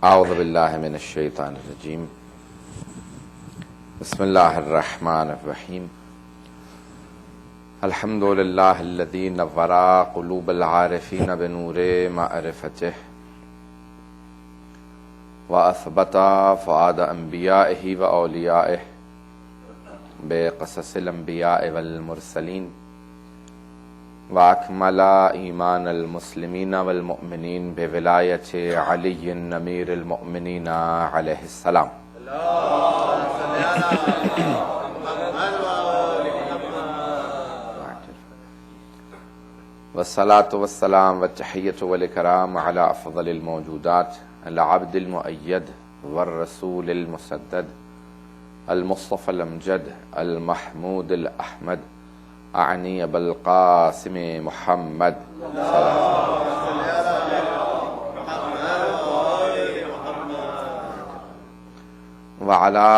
اعوذ باللہ من الشیطان الرجیم بسم اللہ الرحمن الرحیم الحمد للہ الذی نور قلوب العارفین بنور معرفتہ واثبت فؤاد انبیائہ واولیائہ بقصص الانبیاء والمرسلین واکمل ایمان المسلمین والمؤمنین بولایت علی امیر المؤمنین علیہ السلام والصلاة والسلام والتحیۃ والاکرام علی افضل الموجودات العبد المؤید والرسول المسدد المصطفى الامجد المحمود الاحمد اعنی ابا القاسم محمد وعلى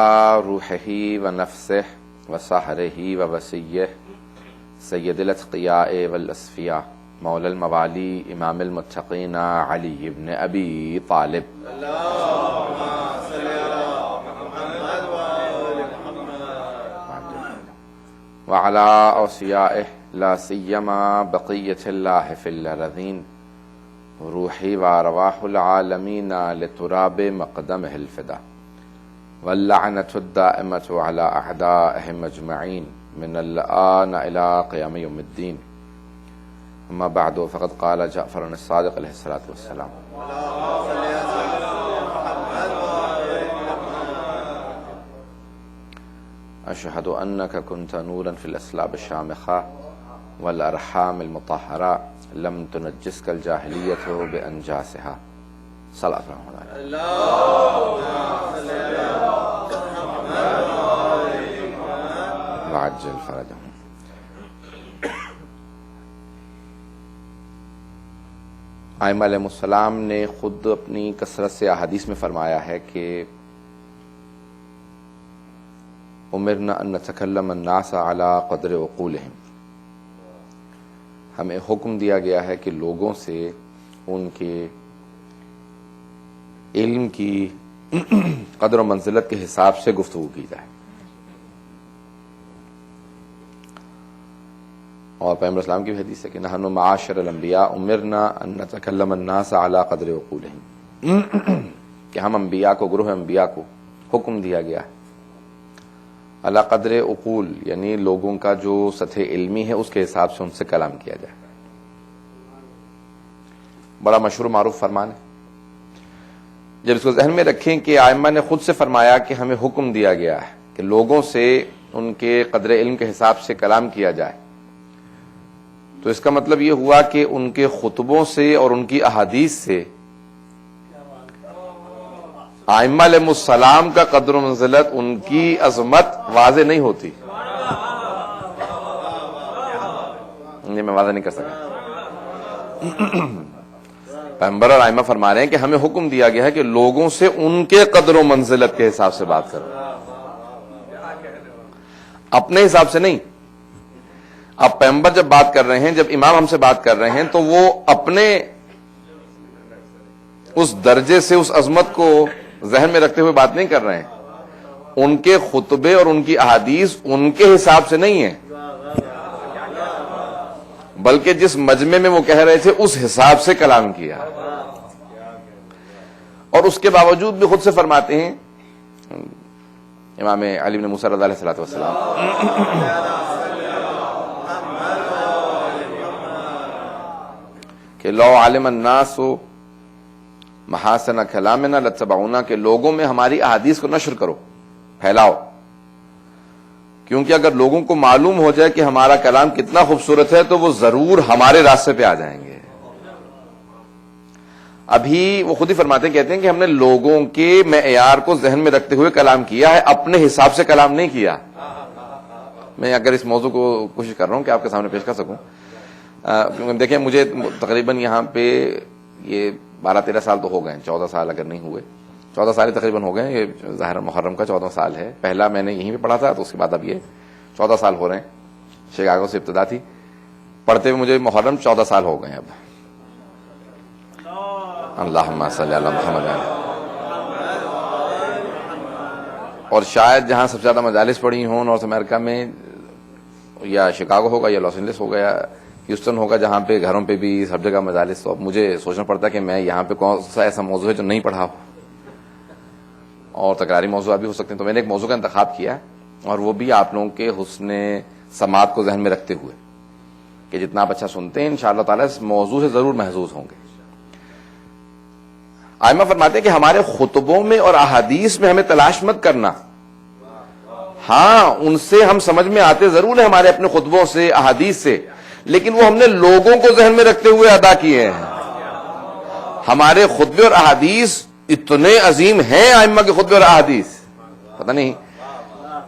روحه ونفسه وسحره ووسیه سید الاتقیاء والاصفیاء مولا الموالی امام المتقین علی بن ابی طالب وعلى أوصيائه لا سيما بقية الله في الأرضين روحي وأرواح العالمين لتراب مقدمه الفدا واللعنة الدائمة على أعدائهم أجمعين من الآن إلى قيام يوم الدين. أما بعد فقد قال جعفر الصادق عليه الصلاة والسلام أشهد أنك كنت نورا في الأسلاب الشامخة والأرحام المطهرة لم تنجسك الجاهلية بأنجاسها. صلاة الله وعجل فرجهم. ائمہ علیہ السلام نے خود اپنی کثرت سے احادیث میں فرمایا ہے کہ امرنا ان نتکلم الناس علی قدر عقولہم، ہمیں حکم دیا گیا ہے کہ لوگوں سے ان کے علم کی قدر و منزلت کے حساب سے گفتگو کی جائے. اور پیغمبر اسلام کی بھی حدیث ہے کہ نحن معاشر الانبیاء امرنا ان نتکلم الناس علی قدر عقولہم، کہ ہم انبیاء کو، گروہ انبیاء کو حکم دیا گیا ہے علی قدر عقول، یعنی لوگوں کا جو سطح علمی ہے اس کے حساب سے ان سے کلام کیا جائے. بڑا مشہور معروف فرمان ہے. جب اس کو ذہن میں رکھیں کہ ائمہ نے خود سے فرمایا کہ ہمیں حکم دیا گیا ہے کہ لوگوں سے ان کے قدر علم کے حساب سے کلام کیا جائے، تو اس کا مطلب یہ ہوا کہ ان کے خطبوں سے اور ان کی احادیث سے ائمہ علیہ السلام کا قدر و منزلت، ان کی عظمت واضح نہیں ہوتی. یہ میں واضح نہیں کر سکا. پیغمبر اور ائمہ فرما رہے ہیں کہ ہمیں حکم دیا گیا ہے کہ لوگوں سے ان کے قدر و منزلت کے حساب سے بات کرو، اپنے حساب سے نہیں. اب پیغمبر جب بات کر رہے ہیں، جب امام ہم سے بات کر رہے ہیں، تو وہ اپنے اس درجے سے، اس عظمت کو ذہن میں رکھتے ہوئے بات نہیں کر رہے ہیں. ان کے خطبے اور ان کی احادیث ان کے حساب سے نہیں ہیں، بلکہ جس مجمع میں وہ کہہ رہے تھے اس حساب سے کلام کیا. اور اس کے باوجود بھی خود سے فرماتے ہیں امام علی بن موسیٰ رضی اللہ علیہ السلام کہ لو عالم الناس محاسن کلامنا لاتبعونا، کہ لوگوں میں ہماری احادیث کو نشر کرو، پھیلاؤ، کیونکہ اگر لوگوں کو معلوم ہو جائے کہ ہمارا کلام کتنا خوبصورت ہے تو وہ ضرور ہمارے راستے پہ آ جائیں گے. ابھی وہ خود ہی فرماتے ہیں، کہتے ہیں کہ ہم نے لوگوں کے معیار کو ذہن میں رکھتے ہوئے کلام کیا ہے، اپنے حساب سے کلام نہیں کیا. میں اگر اس موضوع کو کوشش کر رہا ہوں کہ آپ کے سامنے پیش کر سکوں، کیونکہ دیکھیں مجھے تقریباً یہاں پہ یہ 12-13 سال تو ہو گئے ہیں، 14 سال اگر نہیں ہوئے، 14 سال تقریباً ہو گئے. یہ ظاہر محرم کا 14 سال ہے. پہلا میں نے یہیں پہ پڑھا تھا، تو اس کے بعد اب یہ 14 سال ہو رہے ہیں. شکاگو سے ابتدا تھی، پڑھتے ہوئے مجھے محرم 14 سال ہو گئے اب. اللہم صلی علی محمد. اور شاید جہاں سب سے زیادہ مجالس پڑھی ہوں نارتھ امریکہ میں یا شکاگو ہوگا یا لاس اینجلس ہوگا یا ہیوسٹن ہوگا, جہاں پہ گھروں پہ بھی سب جگہ مجالس. تو اب مجھے سوچنا پڑتا ہے کہ میں یہاں پہ کون سا ایسا موضوع ہے جو نہیں پڑھا ہو, اور تکراری موضوعات بھی ہو سکتے ہیں. تو میں نے ایک موضوع کا انتخاب کیا اور وہ بھی آپ لوگوں کے حسن سماعت کو ذہن میں رکھتے ہوئے کہ جتنا آپ اچھا سنتے ہیں انشاءاللہ تعالیٰ اس موضوع سے ضرور محظوظ ہوں گے. ائمہ فرماتے ہیں کہ ہمارے خطبوں میں اور احادیث میں ہمیں تلاش مت کرنا. ہاں ان سے ہم سمجھ میں آتے ضرور ہیں, ہمارے اپنے خطبوں سے احادیث سے, لیکن وہ ہم نے لوگوں کو ذہن میں رکھتے ہوئے ادا کیے ہیں. ہمارے خطبے اور احادیث اتنے عظیم ہیں, ائمہ کے خطبے اور احادیث پتہ نہیں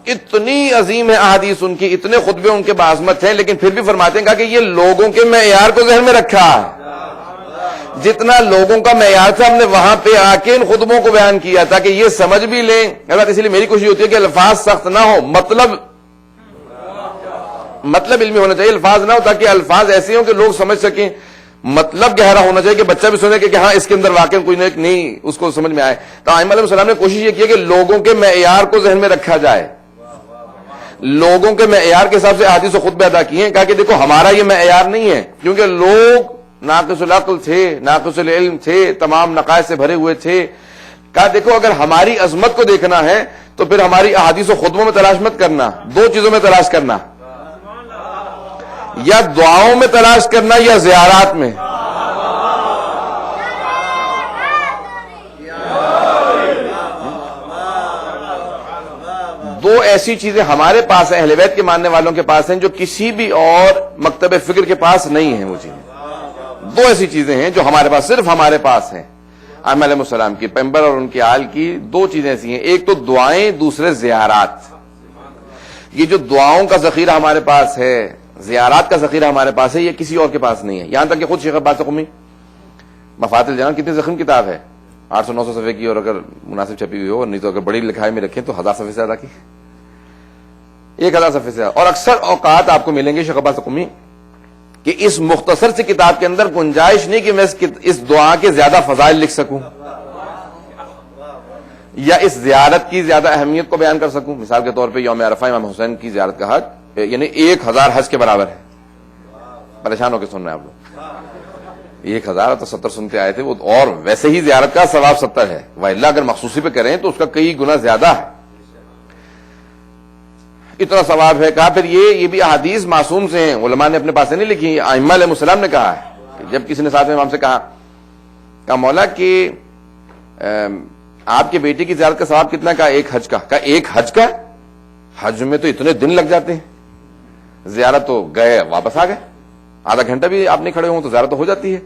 اتنی عظیم ہے احادیث ان کی, اتنے خطبے ان کے بعظمت ہیں, لیکن پھر بھی فرماتے ہیں کہ یہ لوگوں کے معیار کو ذہن میں رکھا ہے. جتنا لوگوں کا معیار تھا ہم نے وہاں پہ آ کے ان خطبوں کو بیان کیا تاکہ یہ سمجھ بھی لیں. اسی لیے میری کوشش ہوتی ہے کہ الفاظ سخت نہ ہو, مطلب علمی ہونا چاہیے, الفاظ نہ ہو تاکہ الفاظ ایسے ہوں کہ لوگ سمجھ سکیں. مطلب گہرا ہونا چاہیے کہ بچہ بھی سنے کہ ہاں اس کے اندر واقعی کوئی نہیں اس کو سمجھ میں آئے. تو ائمہ علیہ السلام نے کوشش یہ کی کہ لوگوں کے معیار کو ذہن میں رکھا جائے, لوگوں کے معیار کے حساب سے احادیث و خطبے ادا کیے ہیں. کہا کہ دیکھو ہمارا یہ معیار نہیں ہے, کیونکہ لوگ ناقص العقل تھے, ناقص العلم تھے, تمام نقائص سے بھرے ہوئے تھے. کہا دیکھو اگر ہماری عظمت کو دیکھنا ہے تو پھر ہماری احادیث و خطبوں میں تلاش مت کرنا, دو چیزوں میں تلاش کرنا, یا دعاؤں میں تلاش کرنا یا زیارات میں. دو ایسی چیزیں ہمارے پاس ہیں, اہل بیت کے ماننے والوں کے پاس ہیں, جو کسی بھی اور مکتب فکر کے پاس نہیں ہیں. وہ چیزیں دو ایسی چیزیں ہیں جو ہمارے پاس, صرف ہمارے پاس ہیں. ائمہ علیہ السلام کی, پیغمبر اور ان کے آل کی دو چیزیں ایسی ہیں, ایک تو دعائیں, دوسرے زیارات. یہ جو دعاؤں کا ذخیرہ ہمارے پاس ہے, زیارات کا ذخیرہ ہمارے پاس ہے, یہ کسی اور کے پاس نہیں ہے. یہاں تک کہ خود شیخ عباس قمی مفاتح الجنان کتنی ضخیم کتاب ہے, 800-900 صفحے کی, اور اگر مناسب چھپی ہوئی ہو, اور نہیں تو اگر بڑی لکھائی میں رکھیں تو 1000 صفحے سے زیادہ کی, 1000 صفحے سے. اور اکثر اوقات آپ کو ملیں گے شیخ عباس قمی کہ اس مختصر سی کتاب کے اندر گنجائش نہیں کہ میں اس دعا کے زیادہ فضائل لکھ سکوں یا اس زیارت کی زیادہ اہمیت کو بیان کر سکوں. مثال کے طور پہ یوم عرفہ امام حسین کی زیارت کا حق یعنی 1000 حج کے برابر ہے. پریشان ہو کے سن رہے ہیں آپ لوگ, 1000 تو 70 سنتے آئے تھے وہ, اور ویسے ہی زیارت کا ثواب 70 ہے, وإلا اگر مخصوصی پہ کریں تو اس کا کئی گنا زیادہ ہے, اتنا ثواب ہے. کہا پھر یہ بھی احادیث معصوم سے ہیں, علماء نے اپنے پاس سے نہیں لکھی, ائمہ علیہ السلام نے کہا ہے. جب کسی نے ساتھ میں امام سے کہا مولا کہ آپ کے بیٹے کی زیارت کا ثواب کتنا, کہا ایک حج کا. کہا ایک حج کا, حج میں تو اتنے دن لگ جاتے ہیں, زیارت تو گئے واپس آ گئے, آدھا گھنٹہ بھی آپ نہیں کھڑے ہوں تو زیارت تو ہو جاتی ہے.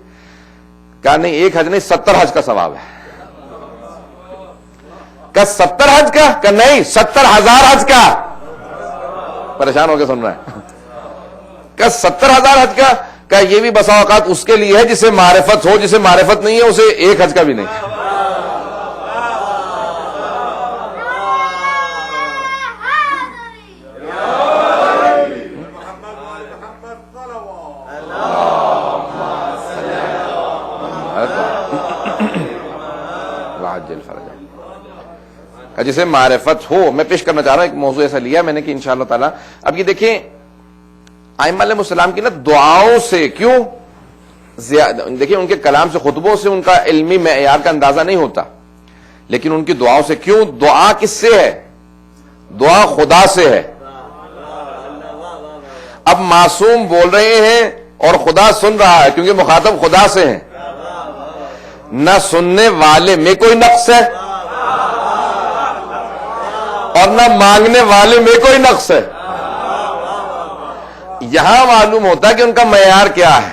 کہا نہیں ایک حج نہیں 70 حج کا ثواب ہے. کہا 70 حج کا, کہا نہیں 70,000 حج کا. پریشان ہو کے سن رہا ہے. کہا 70,000 حج کا, کہا یہ بھی بسا اوقات اس کے لیے ہے جسے معرفت ہو, جسے معرفت نہیں ہے اسے ایک حج کا بھی نہیں. جسے معرفت ہو. میں پیش کرنا چاہ رہا ہوں ایک موضوع ایسا لیا میں نے کہ انشاءاللہ تعالی اب یہ دیکھیں ائمہ علیہ السلام کی نا دعاؤں سے, کیوں دیکھیں ان کے کلام سے, خطبوں سے ان کا علمی معیار کا اندازہ نہیں ہوتا, لیکن ان کی دعاؤں سے. کیوں؟ دعا کس سے ہے؟ دعا خدا سے ہے. اب معصوم بول رہے ہیں اور خدا سن رہا ہے کیونکہ مخاطب خدا سے ہیں. نہ سننے والے میں کوئی نقص ہے اور نہ مانگنے والے میں کوئی نقص ہے. یہاں معلوم ہوتا ہے کہ ان کا معیار کیا ہے.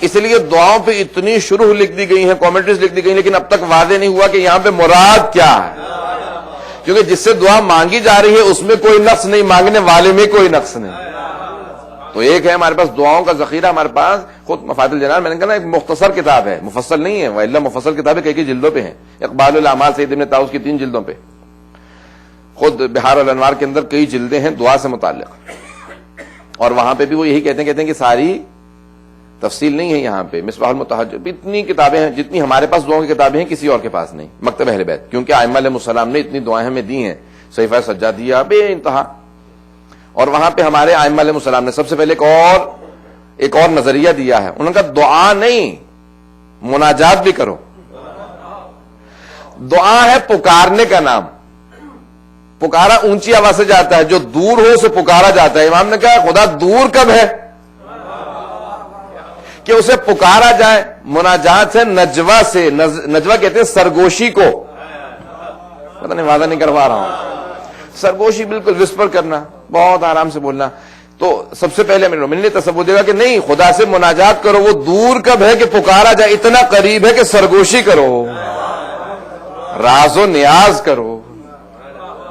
اس لیے دعاؤں پہ اتنی شروع لکھ دی گئی ہیں, کامنٹریز لکھ دی گئی, لیکن اب تک واضح نہیں ہوا کہ یہاں پہ مراد کیا ہے, کیونکہ جس سے دعا مانگی جا رہی ہے اس میں کوئی نقص نہیں, مانگنے والے میں کوئی نقص نہیں. تو ایک ہے ہمارے پاس دعاؤں کا ذخیرہ, ہمارے پاس خود مفاتح الجنان, میں نے کہا نا ایک مختصر کتاب ہے, مفصل نہیں ہے, وإلا مفصل کتابیں کئی جلدوں پہ ہیں. اقبال الاعمال سید ابن طاؤس کی 3 جلدوں پہ, خود بہار الانوار کے اندر کئی جلدیں ہیں دعا سے متعلق, اور وہاں پہ بھی وہ یہی کہتے ہیں کہ ساری تفصیل نہیں ہے یہاں پہ. مصباح المتحجب, اتنی کتابیں ہیں جتنی ہمارے پاس دعاؤں کی کتابیں ہیں کسی اور کے پاس نہیں, مکتب اہل بیت, کیونکہ ائمہ علیہ السلام نے اتنی دعائیں ہمیں دی ہیں صحیفہ سجادیہ بے انتہا. اور وہاں پہ ہمارے ائمہ علیہ السلام نے سب سے پہلے ایک اور نظریہ دیا ہے. انہوں نے کہا دعا نہیں، مناجات بھی کرو. دعا ہے پکارنے کا نام. پکارا اونچی آواز سے جاتا ہے، جو دور ہو اسے پکارا جاتا ہے. امام نے کہا خدا دور کب ہے کہ اسے پکارا جائے. مناجات ہے نجوہ سے. نجوہ کہتے ہیں سرگوشی کو. پتہ نہیں وعدہ نہیں کروا رہا ہوں. سرگوشی بالکل وسپر کرنا، بہت آرام سے بولنا. تو سب سے پہلے میں نے تصور دیا کہ نہیں، خدا سے مناجات کرو. وہ دور کب ہے کہ پکارا جائے، اتنا قریب ہے کہ سرگوشی کرو، راز و نیاز کرو.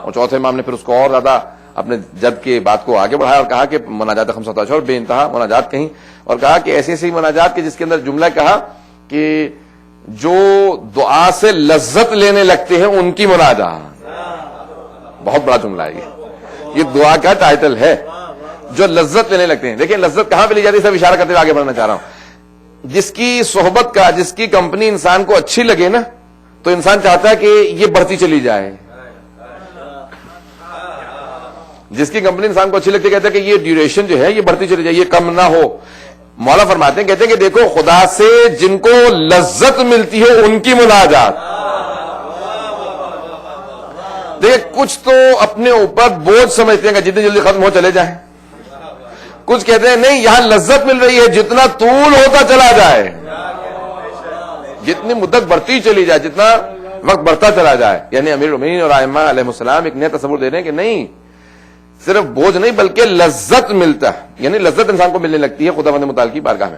اور چوتھے امام نے پھر اس کو اور زیادہ اپنے جد کے بات کو آگے بڑھایا اور کہا کہ مناجات خمسۃ اشہر بے انتہا مناجات کہیں، اور کہا کہ ایسی ایسی مناجات کہ جس کے اندر جملہ کہا کہ جو دعا سے لذت لینے لگتے ہیں ان کی مناجات. بہت بڑا جملہ ہے یہ دعا کا ٹائٹل ہے، جو لذت لینے لگتے ہیں. دیکھیں لذت کہاں پہ لی جاتی ہے، سب اشارہ کرتے ہوئے آگے بڑھنا چاہ رہا ہوں. جس کی صحبت کا، جس کی کمپنی انسان کو اچھی لگے نا، تو انسان چاہتا ہے کہ یہ بڑھتی چلی جائے. جس کی کمپنی انسان کو اچھی لگتی ہے کہتا ہے کہ یہ ڈیوریشن جو ہے یہ بڑھتی چلی جائے، یہ کم نہ ہو. مولا فرماتے ہیں، کہتے ہیں کہ دیکھو خدا سے جن کو لذت ملتی ہے ان کی مناجات. دیکھ کچھ تو اپنے اوپر بوجھ سمجھتے ہیں کہ جتنی جلدی ختم ہو چلے جائیں. کچھ کہتے ہیں نہیں، یہاں لذت مل رہی ہے، جتنا طول ہوتا چلا جائے، جتنی مدت بڑھتی چلی جائے، جتنا وقت بڑھتا چلا جائے. یعنی امیر المومنین اور ائمہ علیہ السلام ایک نیا تصور دے رہے ہیں کہ نہیں، صرف بوجھ نہیں بلکہ لذت ملتا ہے. یعنی لذت انسان کو ملنے لگتی ہے خداوند متعال کی بارگاہ میں.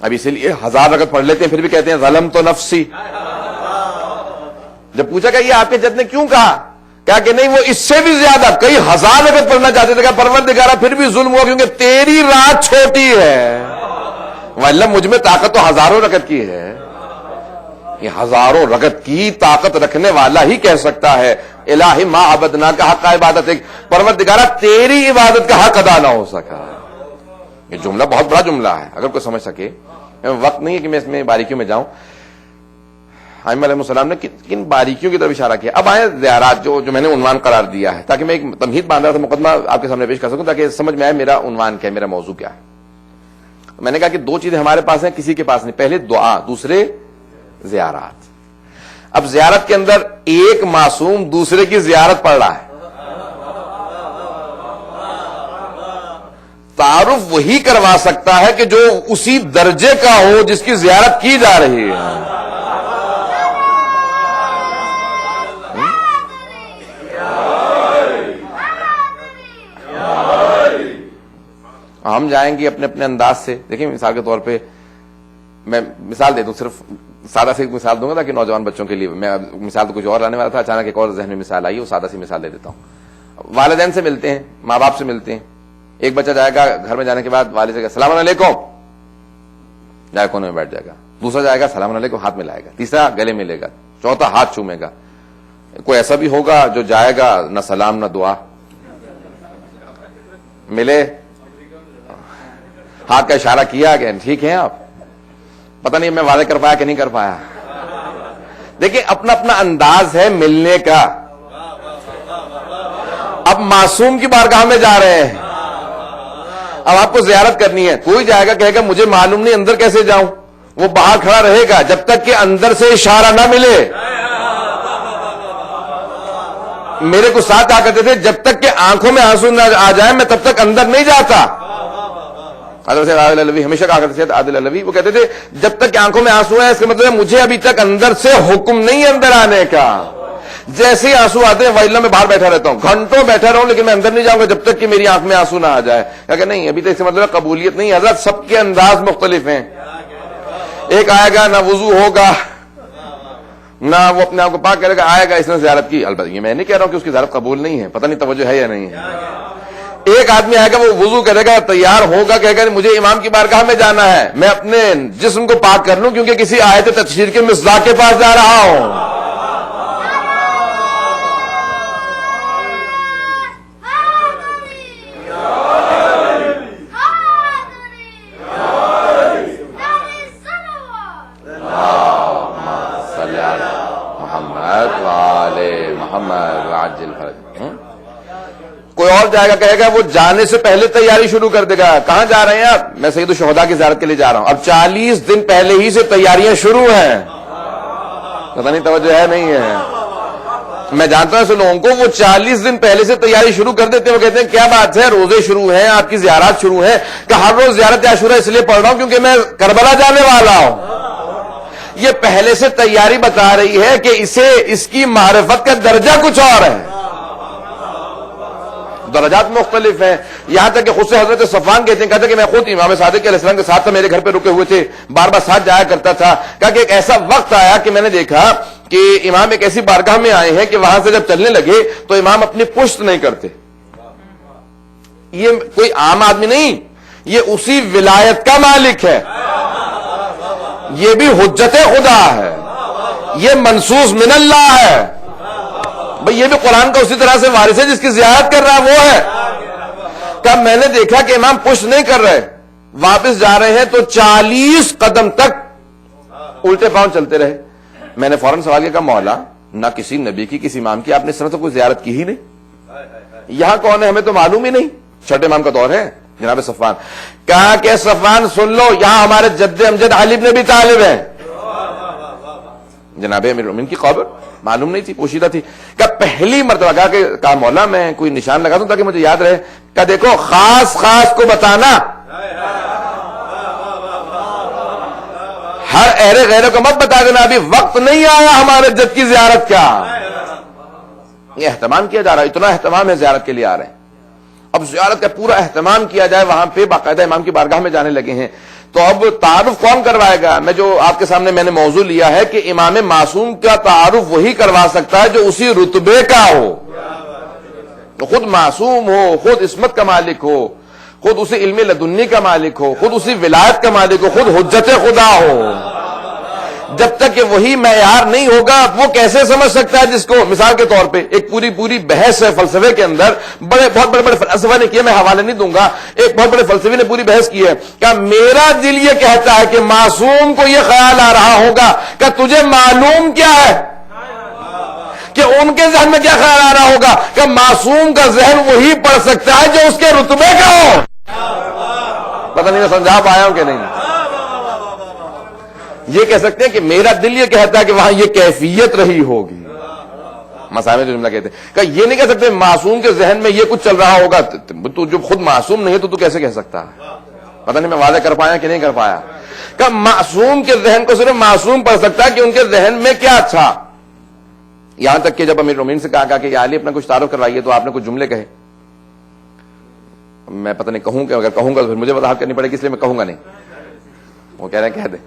اب اسی لیے 1000 رکعت پڑھ لیتے ہیں پھر بھی کہتے ہیں ظلمت نفسی. جب پوچھا کہ یہ آپ کے جد نے کیوں کہا کہ نہیں، وہ اس سے بھی زیادہ کئی 1000 رکعت پڑھنا چاہتے تھے. کہا پروردگارا پھر بھی ظلم ہوا کیونکہ تیری رات چھوٹی ہے، واللہ مجھ میں طاقت تو ہزاروں رکعت کی ہے. یہ ہزاروں رکعت کی طاقت رکھنے والا ہی کہہ سکتا ہے الہی ما عبدنا کا حق عبادت ہے، پروردگارا تیری عبادت کا حق ادا نہ ہو سکا. یہ جملہ بہت بڑا جملہ ہے اگر کوئی سمجھ سکے. وقت نہیں ہے کہ میں اس میں باریکیوں میں جاؤں. ائمہ علیہ السلام نے کن باریکیوں کی طرف اشارہ کیا. اب آئے زیارات جو میں نے عنوان قرار دیا ہے، تاکہ میں ایک تمہید باندھ رہا تھا، مقدمہ آپ کے سامنے پیش کر سکوں تاکہ سمجھ میں آئے میرا عنوان کیا ہے، میرا موضوع کیا ہے. میں نے کہا کہ دو چیزیں ہمارے پاس ہیں، کسی کے پاس نہیں. پہلے دعا، دوسرے زیارات. اب زیارت کے اندر ایک معصوم دوسرے کی زیارت پڑھ رہا ہے. تعارف وہی کروا سکتا ہے کہ جو اسی درجے کا ہو جس کی زیارت کی جا رہی ہے. ہم جائیں گے اپنے اپنے انداز سے. دیکھیں مثال کے طور پہ میں مثال دے دوں، صرف سادہ سی مثال دوں گا تاکہ نوجوان بچوں کے لیے. میں مثال تو کچھ اور لانے والا تھا، اچانک ایک اور ذہن میں مثال آئی، وہ سادہ سی مثال دے دیتا ہوں. والدین سے ملتے ہیں، ماں باپ سے ملتے ہیں. ایک بچہ جائے گا گھر میں جانے کے بعد والد سے کہا السلام علیکم، جائے کونے میں بیٹھ جائے گا. دوسرا جائے گا السلام علیکم ہاتھ ملائے گا. تیسرا گلے ملے گا. چوتھا ہاتھ چومے گا. کوئی ایسا بھی ہوگا جو جائے گا نہ سلام نہ دعا، ملے ہاتھ کا اشارہ کیا کہ ٹھیک ہیں آپ، پتہ نہیں میں وعدہ کر پایا کہ نہیں کر پایا. دیکھیں اپنا اپنا انداز ہے ملنے کا. اب معصوم کی بارگاہ میں جا رہے ہیں، اب آپ کو زیارت کرنی ہے. کوئی جائے گا کہے گا مجھے معلوم نہیں اندر کیسے جاؤں، وہ باہر کھڑا رہے گا جب تک کہ اندر سے اشارہ نہ ملے. میرے کو ساتھ کہا کرتے تھے جب تک کہ آنکھوں میں آنسو نہ آ جائے میں تب تک اندر نہیں جاتا. حضرت عادل علوی ہمیشہ کہا کرتے تھے، عادل علوی وہ کہتے تھے جب تک کہ آنکھوں میں آنسو ہے اس کا مطلب ہے مجھے ابھی تک اندر سے حکم نہیں اندر آنے کا. جیسے ہی آنسو آتے ہیں وائلہ میں باہر بیٹھا رہتا ہوں، گھنٹوں بیٹھا رہا ہوں لیکن میں اندر نہیں جاؤں گا جب تک کہ میری آنکھ میں آنسو نہ آ جائے. کہ نہیں ابھی تک اس کا مطلب ہے قبولیت نہیں. حضرت سب کے انداز مختلف ہیں. ایک آئے گا نہ وضو ہوگا نہ وہ اپنے آپ کو پاک کرے گا، آئے گا اس نے زیارت کی. البتہ یہ میں نہیں کہہ رہا ہوں کہ اس کی زیارت قبول نہیں ہے، پتہ نہیں توجہ ہے یا نہیں ہے. ایک آدمی آئے گا وہ وضو کرے گا، تیار ہوگا، کہے گا مجھے امام کی بارگاہ میں جانا ہے، میں اپنے جسم کو پاک کر لوں کیونکہ کسی آیت تطہیر کے مصداق کے پاس جا رہا ہوں. محمد کوئی اور جائے گا کہے گا وہ جانے سے پہلے تیاری شروع کر دے گا. کہاں جا رہے ہیں آپ؟ میں سید الشہداء کی زیارت کے لیے جا رہا ہوں. اب 40 دن پہلے ہی سے تیاریاں شروع ہیں. پتہ نہیں توجہ ہے نہیں ہے. میں جانتا ہوں ایسے لوگوں کو وہ 40 دن پہلے سے تیاری شروع کر دیتے ہیں. وہ کہتے ہیں کیا بات ہے، روزے شروع ہیں، آپ کی زیارات شروع ہیں. کہ ہر روز زیارت عاشورہ اس لیے پڑھ رہا ہوں کیونکہ میں کربلا جانے والا ہوں. یہ پہلے سے تیاری بتا رہی ہے کہ اس کی معرفت کا درجہ کچھ اور ہے. درجات مختلف ہیں. یہاں تک کہ خود سے حضرت صفوان کہتے ہیں کہ میں خود امام صادق علیہ السلام کے ساتھ تھا، میرے گھر پہ رکے ہوئے تھے، بار بار ساتھ جایا کرتا تھا. کہا کہ ایک ایسا وقت آیا کہ میں نے دیکھا کہ امام ایک ایسی بارگاہ میں آئے ہیں کہ وہاں سے جب چلنے لگے تو امام اپنی پشت نہیں کرتے. یہ کوئی عام آدمی نہیں، یہ اسی ولایت کا مالک ہے. یہ بھی حجت خدا ہے، یہ منصوص من اللہ ہے. بھئی یہ بھی قرآن کا اسی طرح سے وارث ہے جس کی زیارت کر رہا وہ ہے. کب میں نے دیکھا کہ امام پشت نہیں کر رہے، واپس جا رہے ہیں تو 40 قدم تک الٹے پاؤں چلتے رہے. میں نے فوراً سوال کیا، مولا نہ کسی نبی کی کسی امام کی آپ نے اس طرح سے کوئی زیارت کی ہی نہیں. یہاں کون ہے ہمیں تو معلوم ہی نہیں. چھٹے امام کا دور ہے جناب صفوان. کہا کہ صفوان سن لو، یہاں ہمارے جد امجد علی بن ابی طالب ہیں. جناب امیر المومنین کی قبر معلوم نہیں تھی، پوشیدہ تھی. کہ پہلی مرتبہ کہا مولا میں کوئی نشان لگا دوں تاکہ مجھے یاد رہے. کہ دیکھو خاص کو بتانا، ہر اہل غیروں کو مت بتا دینا، ابھی وقت نہیں آیا ہمارے جد کی زیارت کا. یہ اہتمام کیا جا رہا ہے، اتنا اہتمام ہے زیارت کے لیے آ رہے ہیں. اب زیارت کا پورا اہتمام کیا جائے، وہاں پہ باقاعدہ امام کی بارگاہ میں جانے لگے ہیں. تو اب تعارف کون کروائے گا؟ میں جو آپ کے سامنے میں نے موضوع لیا ہے کہ امام معصوم کا تعارف وہی کروا سکتا ہے جو اسی رتبے کا ہو، خود معصوم ہو، خود عصمت کا مالک ہو، خود اسی علم لدنی کا مالک ہو، خود اسی ولایت کا مالک ہو، خود حجت خدا ہو. جب تک کہ وہی معیار نہیں ہوگا وہ کیسے سمجھ سکتا ہے جس کو؟ مثال کے طور پہ ایک پوری بحث ہے فلسفے کے اندر، بہت بڑے فلسفہ نے کیا، میں حوالے نہیں دوں گا. ایک بہت بڑے فلسفی نے پوری بحث کی ہے کہ میرا دل یہ کہتا ہے کہ معصوم کو یہ خیال آ رہا ہوگا کہ تجھے معلوم کیا ہے، کہ ان کے ذہن میں کیا خیال آ رہا ہوگا کہ معصوم کا ذہن وہی پڑھ سکتا ہے جو اس کے رتبے کا ہو. پتہ نہیں میں سمجھا پایا ہوں کہ نہیں. یہ کہہ سکتے ہیں کہ میرا دل یہ کہتا ہے کہ وہاں یہ کیفیت رہی ہوگی. مسائل جو جملہ کہتے ہیں کہ یہ نہیں کہہ سکتے معصوم کے ذہن میں یہ کچھ چل رہا ہوگا. تو جو خود معصوم نہیں ہے تو کیسے کہہ سکتا ہے؟ پتہ نہیں میں واضح کر پایا کہ نہیں کر پایا. کہ معصوم کے ذہن کو صرف معصوم پڑھ سکتا ہے کہ ان کے ذہن میں کیا اچھا. یہاں تک کہ جب امیر المومنین سے کہا کہ یا علی اپنا کچھ تعارف کروائیے تو آپ نے کچھ جملے کہے. میں پتہ نہیں کہوں کہ اگر کہوں گا تو پھر مجھے وضاحت کرنی پڑے گی، اس لیے میں کہوں گا نہیں. وہ کہہ رہے ہیں کہہ دیں.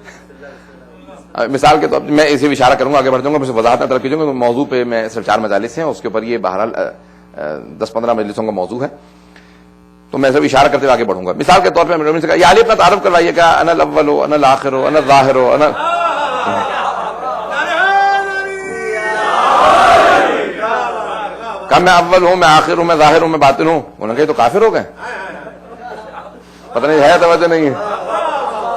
مثال کے طور پر میں اسے اشارہ کروں گا، آگے بڑھ جاؤں گا، وضاحت نہ طلب کیجیے گا. موضوع پہ میں صرف 4 مجالس ہیں، اس کے اوپر یہ بہرحال 10-15 مجلسوں کا موضوع ہے، تو میں صرف اشارہ کرتے ہوئے آگے بڑھوں گا. مثال کے طور پہ امیر سے کہا یا علی اپنا تعارف کروائیے گا، انا الاول انا الاخر انا الظاہر انا. کہا میں اول ہوں، میں آخر ہوں، میں ظاہر ہوں، میں باطن ہوں. انہوں نے کہا یہ تو کافر ہو گئے. پتہ نہیں ہے توجہ نہیں ہے.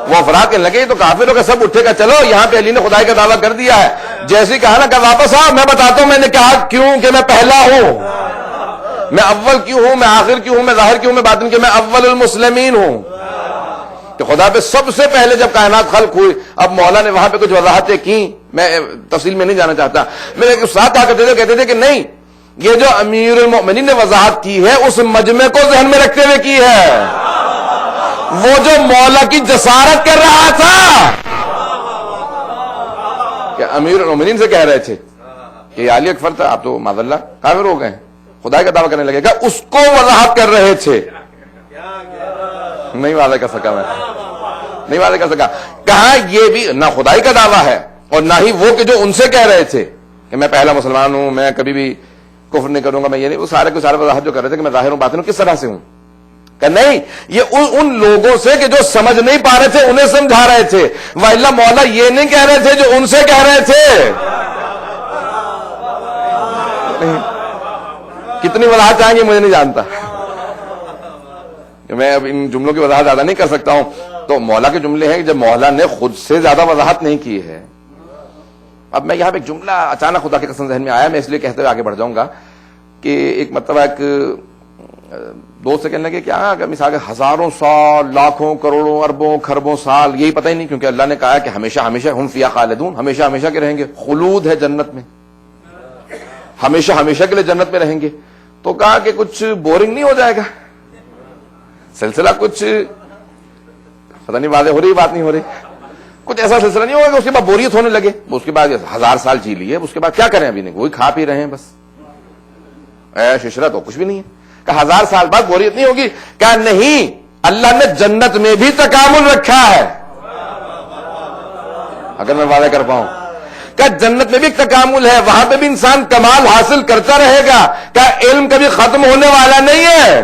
وہ افراد کہنے لگے یہ تو کافر ہو گئے. سب اٹھے گا چلو یہاں پہ علی نے خدائی کا دعویٰ کر دیا ہے. جیسے ہی کہا نا کہ واپس آؤ میں بتاتا ہوں میں نے کہا کیوں کہ میں پہلا ہوں، میں اول کیوں ہوں، میں آخر کیوں ہوں، میں ظاہر کیوں ہوں، میں باطن کیوں، میں اول المسلمین ہوں. کہ خدا پہ سب سے پہلے جب کائنات خلق ہوئی. اب مولا نے وہاں پہ کچھ وضاحتیں کی، میں تفصیل میں نہیں جانا چاہتا. میرے ایک ساتھ آ کر کہتے تھے کہ نہیں، یہ جو امیر المؤمنین نے وضاحت کی ہے اس مجمع کو ذہن میں رکھتے ہوئے کی ہے. وہ جو مولا کی جسارت کر رہا تھا کہ امیر المؤمنین سے کہہ رہے تھے کہ یہ علی اکبر تھا، آپ تو معاذ اللہ کافر ہو گئے، خدا کا دعویٰ کرنے لگے گا، اس کو وضاحت کر رہے تھے. نہیں واضح کر سکا، میں نہیں واضح کر سکا. کہا یہ بھی نہ خدائی کا دعویٰ ہے اور نہ ہی وہ کہ جو ان سے کہہ رہے تھے کہ میں پہلا مسلمان ہوں، میں کبھی بھی کفر نہیں کروں گا، میں یہ نہیں. وہ سارے کو سارے وضاحت جو کر رہے تھے کہ میں ظاہر ہوں باطن ہوں، کس طرح سے ہوں. کہ نہیں، یہ ان لوگوں سے کہ جو سمجھ نہیں پا رہے تھے انہیں سمجھا رہے تھے. وَإِلَّا مولا یہ نہیں کہہ رہے تھے جو ان سے کہہ رہے تھے. کتنی وضاحت چاہیں گے مجھے نہیں جانتا، میں اب ان جملوں کی وضاحت زیادہ نہیں کر سکتا ہوں. تو مولا کے جملے ہیں جب مولا نے خود سے زیادہ وضاحت نہیں کی ہے. اب میں یہاں پہ ایک جملہ اچانک خدا کی قسم ذہن میں آیا، میں اس لیے کہتے ہوئے آگے بڑھ جاؤں گا. کہ ایک مرتبہ ایک دوست سے کہنے لگے کہ اگر مثال کے ہزاروں سال، لاکھوں، کروڑوں، اربوں، خربوں سال، یہی پتہ ہی نہیں، کیونکہ اللہ نے کہا کہ ہمیشہ ہمیشہ ہم فیہا خالدون، ہمیشہ ہمیشہ کے رہیں گے، خلود ہے جنت میں، ہمیشہ ہمیشہ کے لیے جنت میں رہیں گے. تو کہا کہ کچھ بورنگ نہیں ہو جائے گا سلسلہ، کچھ پتہ نہیں واضح ہو رہی بات نہیں ہو رہی، کچھ ایسا سلسلہ نہیں ہوگا کہ اس کے بعد بوریت ہونے لگے، اس کے بعد 1000 سال جی لیے، اس کے بعد کیا کریں، ابھی نہیں، وہی کھا پی رہے ہیں بس، عیش عشرت تو کچھ بھی نہیں ہے. کہ 1000 سال بعد بوریت نہیں ہوگی؟ کہا نہیں، اللہ نے جنت میں بھی تکامل رکھا ہے، اگر میں وعدہ کر پاؤں. کہ جنت میں بھی تکامل ہے، وہاں پہ بھی انسان کمال حاصل کرتا رہے گا. کہ علم کبھی ختم ہونے والا نہیں ہے،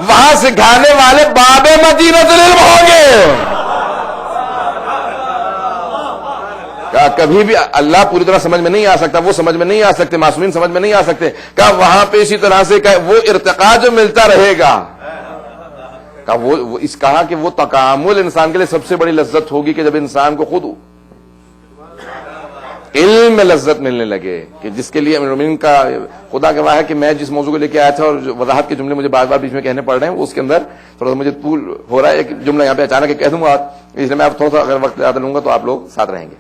وہاں سکھانے والے باب مدینۃ العلم ہوں گے. کبھی بھی اللہ پوری طرح سمجھ میں نہیں آ سکتا، وہ سمجھ میں نہیں آ سکتے، معصومین سمجھ میں نہیں آ سکتے. کہ وہاں پہ اسی طرح سے وہ ارتقاء جو ملتا رہے گا، کہا کہ وہ تکامل انسان کے لیے سب سے بڑی لذت ہوگی کہ جب انسان کو خود علم میں لذت ملنے لگے. کہ جس کے لیے امین کا خدا گواہ ہے کہ میں جس موضوع کو لے کے آیا تھا اور وضاحت کے جملے مجھے بار بار بیچ میں کہنے پڑ رہے ہیں، اس کے اندر تھوڑا سا مجھے طول ہو رہا ہے، ایک جملہ یہاں پہ اچانک کہہ دوں گا، اس لیے میں آپ تھوڑا سا اگر وقت زیادہ لوں گا تو آپ لوگ ساتھ رہیں گے.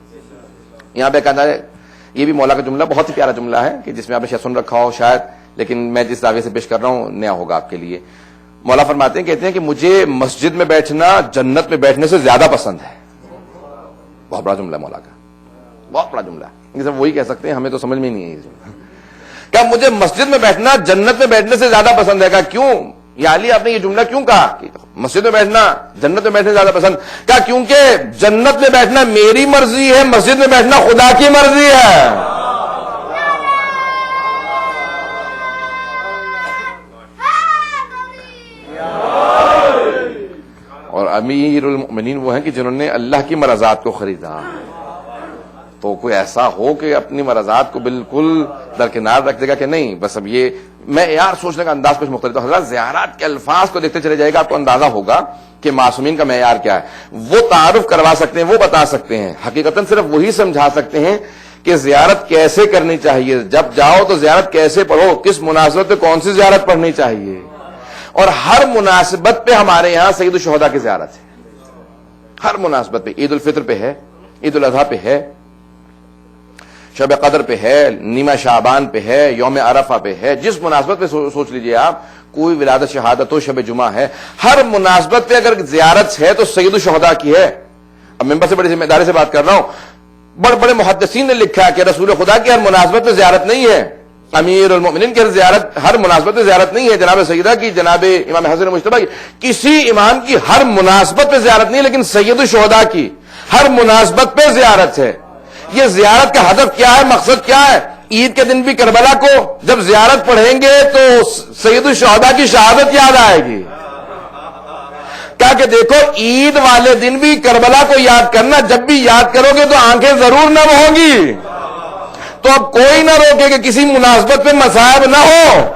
یہاں پہ کہنا ہے، یہ بھی مولا کا جملہ بہت ہی پیارا جملہ ہے کہ جس میں آپ نے شاید سن رکھا ہو شاید، لیکن میں جس زاویے سے پیش کر رہا ہوں نیا ہوگا آپ کے لیے. مولا فرماتے ہیں، کہتے ہیں کہ مجھے مسجد میں بیٹھنا جنت میں بیٹھنے سے زیادہ پسند ہے. بہت بڑا جملہ ہے مولا کا، بہت بڑا جملہ ہے، یہ سب وہی کہہ سکتے ہیں، ہمیں تو سمجھ میں نہیں ہے یہ جملہ. کیا مجھے مسجد میں بیٹھنا جنت میں بیٹھنے سے زیادہ پسند ہے. کہا کیوں یا علی آپ نے یہ جملہ کیوں کہا کہ مسجد میں بیٹھنا جنت میں بیٹھنے سے زیادہ پسند؟ کہا کیونکہ جنت میں بیٹھنا میری مرضی ہے، مسجد میں بیٹھنا خدا کی مرضی ہے. اور امیر المؤمنین وہ ہیں کہ جنہوں نے اللہ کی مرضات کو خریدا. تو کوئی ایسا ہو کہ اپنی مرضات کو بالکل درکنار رکھ دے گا کہ نہیں بس اب یہ میں یار سوچنے کا انداز کچھ مختلف. تو حضرات زیارات کے الفاظ کو دیکھتے چلے جائے گا، آپ کو اندازہ ہوگا کہ معصومین کا معیار کیا ہے. وہ تعارف کروا سکتے ہیں، وہ بتا سکتے ہیں، حقیقتاً صرف وہی سمجھا سکتے ہیں کہ زیارت کیسے کرنی چاہیے، جب جاؤ تو زیارت کیسے پڑھو، کس مناسبت پہ کون سی زیارت پڑھنی چاہیے. اور ہر مناسبت پہ ہمارے یہاں سید الشہداء کی زیارت ہے، ہر مناسبت پہ. عید الفطر پہ ہے، عید الاضحیٰ پہ ہے، شب قدر پہ ہے، نیمہ شعبان پہ ہے، یوم عرفہ پہ ہے. جس مناسبت پہ سوچ لیجئے آپ، کوئی ولادت شہادت ہو، شب جمعہ ہے، ہر مناسبت پہ اگر زیارت ہے تو سید الشہداء کی ہے. اب ممبر سے بڑی ذمہ داری سے بات کر رہا ہوں، بڑے بڑے محدثین نے لکھا کہ رسول خدا کی ہر مناسبت پہ زیارت نہیں ہے، امیر المؤمنین کی ہر مناسبت پہ زیارت نہیں ہے، جناب سیدہ کی، جناب امام حسن مجتبیٰ کی، کسی امام کی ہر مناسبت پہ زیارت نہیں، لیکن سید الشہداء کی ہر مناسبت پہ زیارت ہے. یہ زیارت کا ہدف کیا ہے، مقصد کیا ہے؟ عید کے دن بھی کربلا کو جب زیارت پڑھیں گے تو سید الشہداء کی شہادت یاد آئے گی. کہا کہ دیکھو عید والے دن بھی کربلا کو یاد کرنا، جب بھی یاد کرو گے تو آنکھیں ضرور نم ہوں گی. تو اب کوئی نہ روکے کہ کسی مناسبت پہ مصائب نہ ہو.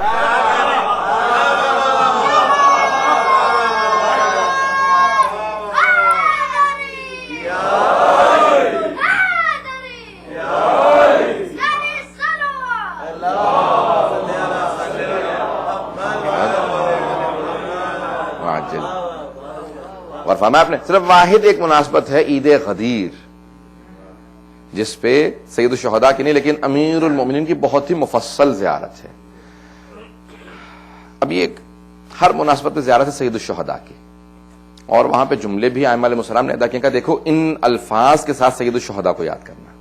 اور فرمایا آپ نے صرف واحد ایک مناسبت ہے، عید غدیر، جس پہ سید الشہداء کی نہیں لیکن امیر المؤمنین کی بہت ہی مفصل زیارت ہے. اب یہ ہر مناسبت پہ زیارت ہے سید الشہداء کی، اور وہاں پہ جملے بھی ائمہ علیہ السلام نے ادا کیے. کہ دیکھو ان الفاظ کے ساتھ سید الشہداء کو یاد کرنا،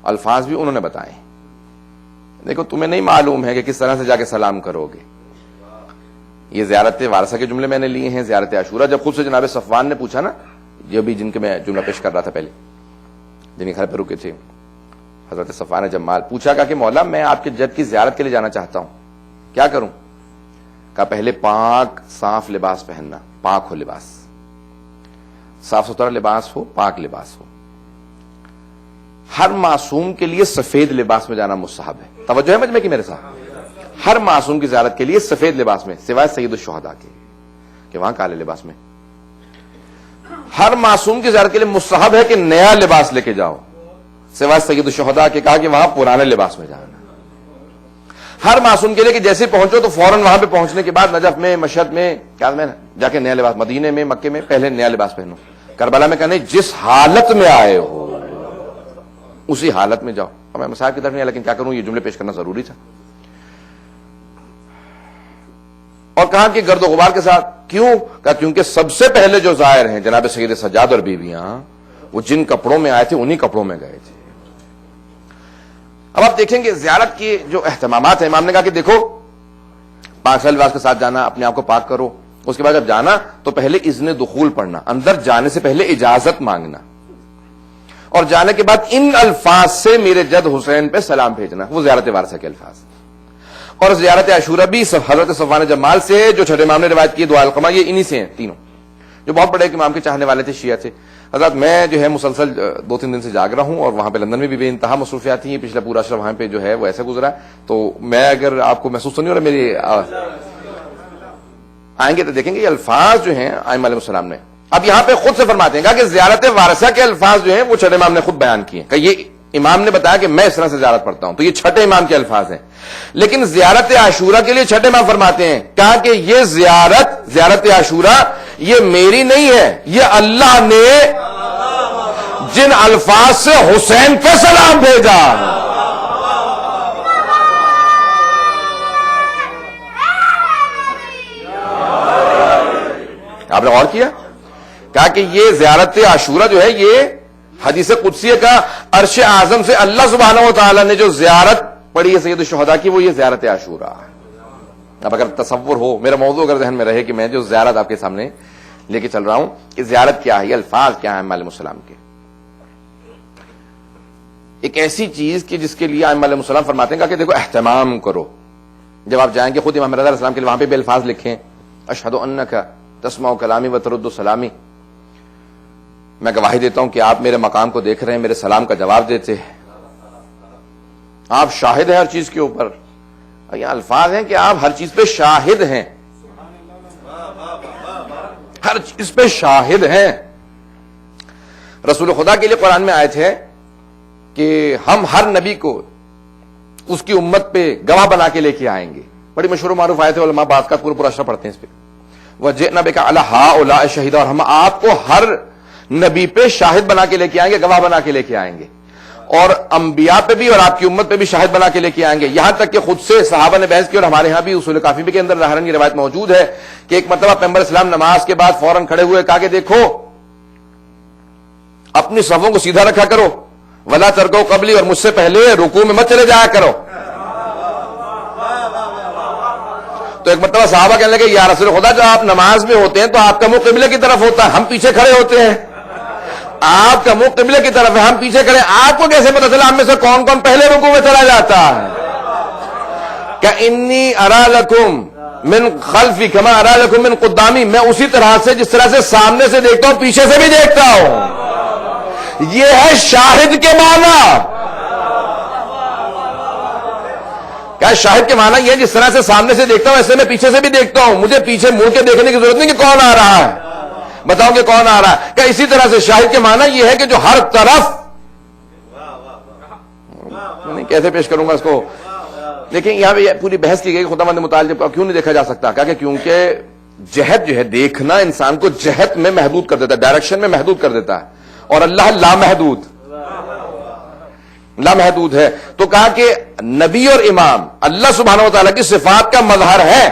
الفاظ بھی انہوں نے بتائے. دیکھو تمہیں نہیں معلوم ہے کہ کس طرح سے جا کے سلام کرو گے. یہ زیارت وارثہ کے جملے میں نے لیے ہیں، زیارت عاشورہ جب خود سے جناب صفوان نے پوچھا نا، یہ بھی جن کے میں جملہ پیش کر رہا تھا پہلے، جن کے گھر پہ رکے تھے حضرت صفوان جمال، پوچھا کہ مولا میں آپ کے جد کی زیارت کے لیے جانا چاہتا ہوں، کیا کروں؟ کہا پہلے پاک صاف لباس پہننا، پاک ہو لباس، صاف ستھرا لباس ہو، پاک لباس ہو. ہر معصوم کے لیے سفید لباس میں جانا مستحب ہے. توجہ ہے مجمع کی میرے ساتھ؟ ہر معصوم کی زیارت کے لیے سفید لباس میں، سوائے سید الشہداء کے کہ وہاں کالے لباس میں. ہر معصوم کی زیارت کے لیے مستحب ہے کہ نیا لباس لے کے جاؤ، سوائے سید الشہداء کے کہا کہ وہاں پرانے لباس میں جانا. ہر معصوم کے لیے کہ جیسے پہنچو تو فوراً وہاں پہ پہنچنے کے بعد نجف میں، مشہد میں، کیا میں جا کے نیا لباس، مدینے میں، مکے میں پہلے نیا لباس پہنو، کربلا میں کہنے جس حالت میں آئے ہو اسی حالت میں جاؤ. اب میں مسائل کی طرف نہیں، لیکن کیا کروں، یہ جملے پیش کرنا ضروری تھا. اور کہا کہ گرد و غبار کے ساتھ. کیوں؟ کہا کیونکہ سب سے پہلے جو زائر ہیں جناب سید سجاد اور بیویاں، وہ جن کپڑوں میں آئے تھے انہی کپڑوں میں گئے تھے. اب آپ دیکھیں گے زیارت کی جو اہتمامات ہیں، امام نے کہا کہ دیکھو پاک لباس کے ساتھ جانا، اپنے آپ کو پاک کرو. اس کے بعد جب جانا تو پہلے اذن دخول پڑھنا، اندر جانے سے پہلے اجازت مانگنا، اور جانے کے بعد ان الفاظ سے میرے جد حسین پہ سلام بھیجنا. وہ زیارت وارثہ کے الفاظ. اور زیارت عاشورہ بھی حضرت صفوان جمال سے، جو چھٹے امام نے روایت کی، دعا القمہ، یہ انہی سے ہیں تینوں، جو بہت بڑے امام کے چاہنے والے تھے، شیعہ تھے. حضرت میں جو ہے مسلسل 2-3 دن سے جاگ رہا ہوں، اور وہاں پہ لندن میں بھی بے انتہا مصروفیات تھیں. پچھلا پورا عشرہ وہاں پہ جو ہے وہ ایسے گزرا. تو میں اگر آپ کو محسوس تو نہیں ہو رہا میری آئیں گے تو دیکھیں گے یہ الفاظ جو ہیں ائمہ علیہ السلام نے. اب یہاں پہ خود سے فرماتے ہیں کہ زیارت وارثہ کے الفاظ جو ہیں وہ چھٹے امام نے خود بیان کیے کہ یہ امام نے بتایا کہ میں اس طرح سے زیارت پڑھتا ہوں، تو یہ چھٹے امام کے الفاظ ہیں. لیکن زیارت عاشورہ کے لیے چھٹے امام فرماتے ہیں، کہا کہ یہ زیارت عاشورہ یہ میری نہیں ہے، یہ اللہ نے جن الفاظ سے حسین پہ سلام بھیجا. آپ نے غور کیا؟ کہا کہ یہ زیارت عاشورہ جو ہے یہ حدیث قدسیہ کا عرش اعظم سے اللہ سبحانہ و تعالی نے جو زیارت پڑھی ہے سید الشہداء کی، وہ یہ زیارت عاشورہ. اب اگر تصور ہو، میرا موضوع اگر ذہن میں رہے کہ میں جو زیارت آپ کے سامنے لے کے چل رہا ہوں کہ زیارت کیا ہے، یہ الفاظ کیا ہیں علیہ السلام کے. ایک ایسی چیز کہ جس کے لیے ائمہ علیہ السلام فرماتے ہیں کہ دیکھو اہتمام کرو. جب آپ جائیں گے خود امام رضا علیہ السلام کے لیے وہاں پہ بھی الفاظ لکھیں، اشہد انک تسمع کلامی و ترد سلامی، میں گواہی دیتا ہوں کہ آپ میرے مقام کو دیکھ رہے ہیں، میرے سلام کا جواب دیتے ہیں، آپ شاہد ہیں ہر چیز کے اوپر. یہ الفاظ ہیں کہ آپ ہر چیز پہ شاہد ہیں، ہر چیز پہ شاہد ہیں. رسول خدا کے لیے قرآن میں آیت ہے کہ ہم ہر نبی کو اس کی امت پہ گواہ بنا کے لے کے آئیں گے. بڑی مشہور و معروف آیت ہے، علماء بعض کا پورا اشرح پڑھتے ہیں اس پہ. وَجِئْنَا بِكَ عَلَىٰ هَٰؤُلَاءِ شَهِيدًا، اور ہم آپ کو ہر نبی پہ شاہد بنا کے لے کے آئیں گے، گواہ بنا کے لے کے آئیں گے، اور انبیاء پہ بھی اور آپ کی امت پہ بھی شاہد بنا کے لے کے آئیں گے. یہاں تک کہ خود سے صحابہ نے بحث کی، اور ہمارے ہاں بھی اصول کافی کے اندر ظاہراً یہ روایت موجود ہے کہ ایک مرتبہ پیغمبر اسلام نماز کے بعد فوراً کھڑے ہوئے، کہا کہ دیکھو اپنی صفوں کو سیدھا رکھا کرو، ولا ترکو قبلی، اور مجھ سے پہلے رکوع میں مت چلے جایا کرو. تو ایک مرتبہ صحابہ کہنے لگے یا رسول خدا، جب آپ نماز میں ہوتے ہیں تو آپ کا منہ قبلے کی طرف ہوتا ہے، ہم پیچھے کھڑے ہوتے ہیں. آپ کا منہ قبلے کی طرف ہے، ہم پیچھے کھڑے، آپ کو کیسے پتہ چلا ہم میں سے کون کون پہلے رکوع میں چلا جاتا ہے؟ کہ انی ارا لکم من خلفی کما ارا لکم من قدامی، میں اسی طرح سے جس طرح سے سامنے سے دیکھتا ہوں پیچھے سے بھی دیکھتا ہوں. یہ ہے شاہد کے معنی. کیا شاہد کے معنی یہ ہے جس طرح سے سامنے سے دیکھتا ہوں ایسے میں پیچھے سے بھی دیکھتا ہوں، مجھے پیچھے مڑ کے دیکھنے کی ضرورت نہیں کہ کون آ رہا ہے، بتاؤ کہ کون آ رہا ہے. کہ اسی طرح سے شاہد کے معنی یہ ہے کہ جو ہر طرف، نہیں کیسے پیش کروں گا اس کو، لیکن یہاں پہ پوری بحث کی گئی خداوند متعال کا کیوں نہیں دیکھا جا سکتا. کہ کیونکہ جہت جو ہے دیکھنا انسان کو جہت میں محدود کر دیتا ہے، ڈائریکشن میں محدود کر دیتا ہے، اور اللہ لامحدود ہے. تو کہا کہ نبی اور امام اللہ سبحانہ و تعالیٰ کی صفات کا مظہر ہے.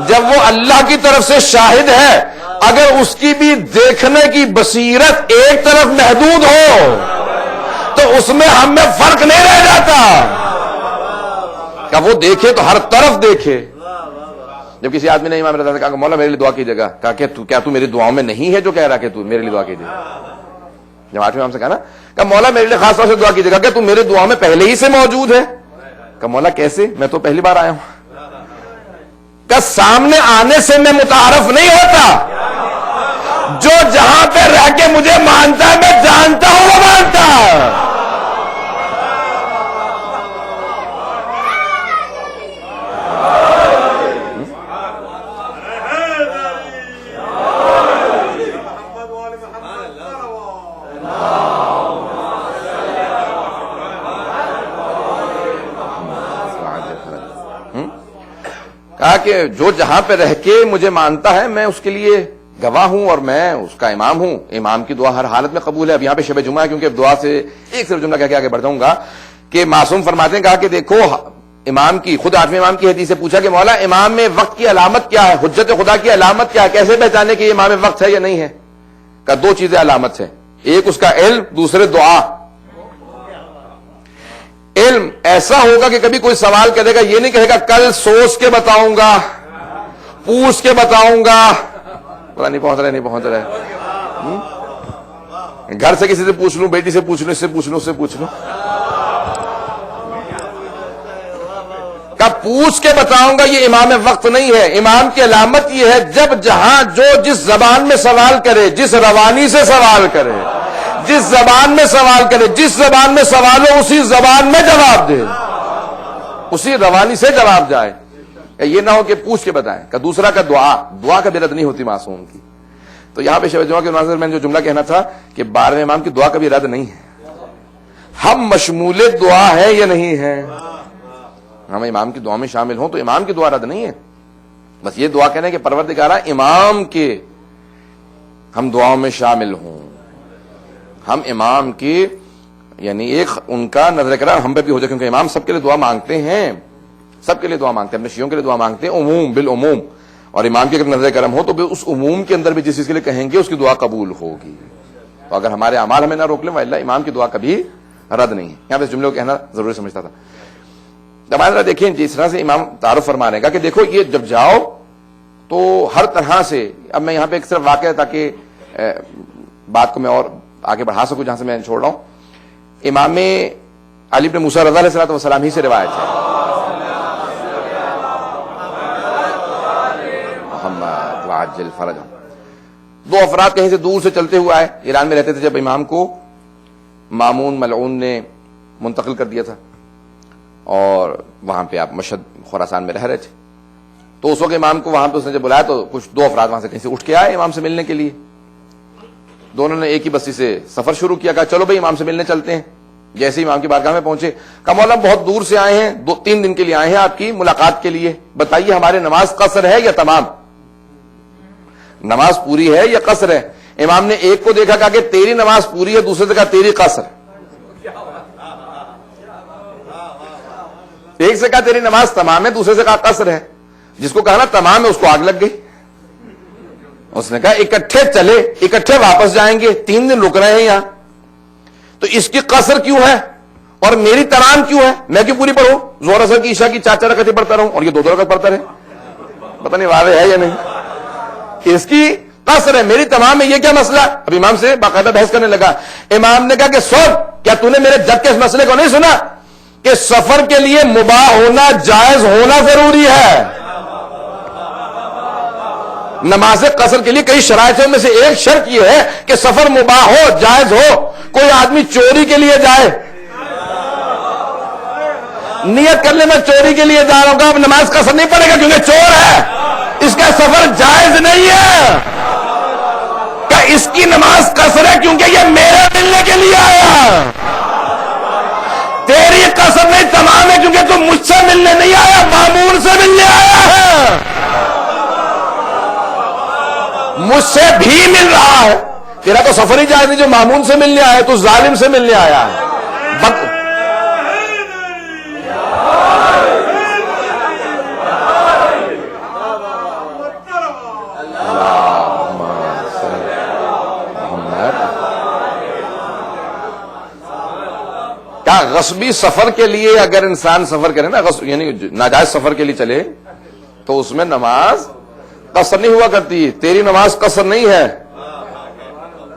جب وہ اللہ کی طرف سے شاہد ہے، اگر اس کی بھی دیکھنے کی بصیرت ایک طرف محدود ہو تو اس میں ہم میں فرق نہیں رہ جاتا. کہ وہ دیکھے تو ہر طرف دیکھے. جب کسی آدمی نے امام رضا سے کہا کہ مولا میرے لیے دعا کیجیے گا، کہا کہ کیا تو میری دعاؤں میں نہیں ہے جو کہہ رہا کہ تو میرے لیے دعا کیجیے. جب آٹھویں امام سے کہا نا کہ مولا میرے لیے خاص طور سے دعا کیجیے گا، کہ تو میرے دعاؤں میں پہلے ہی سے موجود ہے. کہ مولا کیسے، میں تو پہلی بار آیا ہوں. کہ سامنے آنے سے میں متعارف نہیں ہوتا، جو جہاں پہ رہ کے مجھے مانتا ہے میں جانتا ہوں وہ مانتا ہے. کہا کہ جو جہاں پہ رہ کے مجھے مانتا ہے میں اس کے لیے گواہ ہوں اور میں اس کا امام ہوں. امام کی دعا ہر حالت میں قبول ہے. اب یہاں پہ شب جمعہ ہے, کیونکہ دعا سے ایک صرف جملہ کہہ کے آگے بڑھ جاؤں گا کہ معصوم فرماتے ہیں, کہا کہ دیکھو امام کی, خود 8ویں امام کی حدیث سے پوچھا کہ مولا امام میں وقت کی علامت کیا ہے, حجت خدا کی علامت کیا ہے, کیسے پہچانے کہ یہ امام وقت ہے یا نہیں ہے؟ کہ 2 چیزیں علامت ہے, ایک اس کا علم, دوسرے دعا. علم ایسا ہوگا کہ کبھی کوئی سوال کرے گا یہ نہیں کہے گا کل سوچ کے بتاؤں گا, پوچھ کے بتاؤں گا, پتا نہیں پہنچ رہے گھر سے کسی سے پوچھ لوں, بیٹی سے پوچھ لوں, اس سے پوچھ لوں, اس سے پوچھ لوں, پوچھ کے بتاؤں گا. یہ امام وقت نہیں ہے. امام کی علامت یہ ہے جب جہاں جو جس زبان میں سوال کرے, جس روانی سے سوال کرے, جس زبان میں سوال کرے, جس زبان میں سوال ہو اسی زبان میں جواب دے, اسی روانی سے جواب جائے. یہ نہ ہو کہ پوچھ کے بتائیں. کہ دوسرا کا دعا کا بھی رد نہیں ہوتی معصوم کی. تو یہاں پہ شب جمعہ کے مناظر میں نے جو جملہ کہنا تھا کہ 12ویں امام کی دعا کا بھی رد نہیں ہے. ہم مشمول دعا ہے یا نہیں ہے؟ ہم امام کی دعا میں شامل ہوں تو امام کی دعا رد نہیں ہے. بس یہ دعا کہنا ہے کہ پروردگارہ امام کے ہم دعاؤں میں شامل ہوں, ہم امام کی یعنی ایک ان کا نظر کرم ہم پہ بھی ہو جائے, کیونکہ امام سب کے لیے دعا مانگتے ہیں, سب کے لیے دعا مانگتے ہیں, اپنے شیعوں کے لیے دعا مانگتے ہیں عموم بالعموم, اور امام کی اگر نظر کرم ہو تو اس عموم کے اندر بھی جس چیز کے لیے کہیں گے اس کی دعا قبول ہوگی. تو اگر ہمارے اعمال ہمیں نہ روک لیں وإلا امام کی دعا کبھی رد نہیں ہے. یہاں پہ اس جملے کو کہنا ضروری سمجھتا تھا. ہمارے دیکھیں جس طرح سے امام تعارف فرما رہے گا کہ دیکھو یہ جب جاؤ تو ہر طرح سے, اب میں یہاں پہ ایک صرف واقعہ تاکہ بات کو میں اور آگے بڑھا سکوں جہاں سے میں چھوڑ رہا ہوں. امام علی بن موسیٰ رضی علیہ السلام ہی سے روایت ہے, محمد وعجل فرجہ. 2 افراد کہیں سے دور سے چلتے ہوئے آئے, ایران میں رہتے تھے جب امام کو مامون ملعون نے منتقل کر دیا تھا, اور وہاں پہ آپ مشہد خراسان میں رہ رہے تھے. تو اس وقت امام کو وہاں پہ اس نے جب بلایا تو کچھ 2 افراد وہاں سے کہیں سے اٹھ کے آئے امام سے ملنے کے لیے. دونوں نے ایک ہی بستی سے سفر شروع کیا, کہا چلو بھائی امام سے ملنے چلتے ہیں. جیسے ہی امام کی بارگاہ میں پہنچے, کہا مولا بہت دور سے آئے ہیں, 2-3 دن کے لیے آئے ہیں آپ کی ملاقات کے لیے, بتائیے ہمارے نماز قصر ہے یا تمام, نماز پوری ہے یا قصر ہے؟ امام نے ایک کو دیکھا, کہا کہ تیری نماز پوری ہے, دوسرے سے کہا تیری قصر. ایک سے کہا تیری نماز تمام ہے, دوسرے سے کہا قصر ہے. جس کو کہا نا تمام ہے اس کو آگ لگ گئی. اس نے کہا اکٹھے چلے اکٹھے واپس جائیں گے, 3 دن رک رہے ہیں یہاں, تو اس کی قصر کیوں ہے اور میری تمام کیوں ہے؟ میں کیوں پوری پڑھوں؟ ظہر اثر کی عشاء کی 4 رکعتیں پڑھتا رہوں اور یہ 2 رکعت پڑھتا رہے. پتہ نہیں واضح ہے یا نہیں. اس کی قصر ہے, میری تمام ہے, یہ کیا مسئلہ؟ اب امام سے باقاعدہ بحث کرنے لگا. امام نے کہا کہ سن, کیا تو نے میرے جد کے اس مسئلے کو نہیں سنا کہ سفر کے لیے مباح ہونا جائز ہونا ضروری ہے؟ نماز قصر کے لیے کئی شرائطوں میں سے ایک شرط یہ ہے کہ سفر مباح ہو جائز ہو. کوئی آدمی چوری کے لیے جائے, نیت کر لے میں چوری کے لیے جا رہا ہوں, اب نماز قصر نہیں پڑے گا کیونکہ چور ہے, اس کا سفر جائز نہیں ہے. کہ اس کی نماز قصر ہے کیونکہ یہ میرے ملنے کے لیے آیا, تیری قصر نہیں تمام ہے کیونکہ تم مجھ سے ملنے نہیں آیا, مامون سے ملنے آیا ہے. مجھ سے بھی مل رہا ہے, تیرا تو سفر ہی جائز نہیں, جو مامون سے ملنے آیا تو ظالم سے ملنے آیا ہے. کیا غصبی سفر کے لیے اگر انسان سفر کرے نا, یعنی ناجائز سفر کے لیے چلے, تو اس میں نماز قصر نہیں ہوا کرتی. تیری نماز قصر نہیں ہے.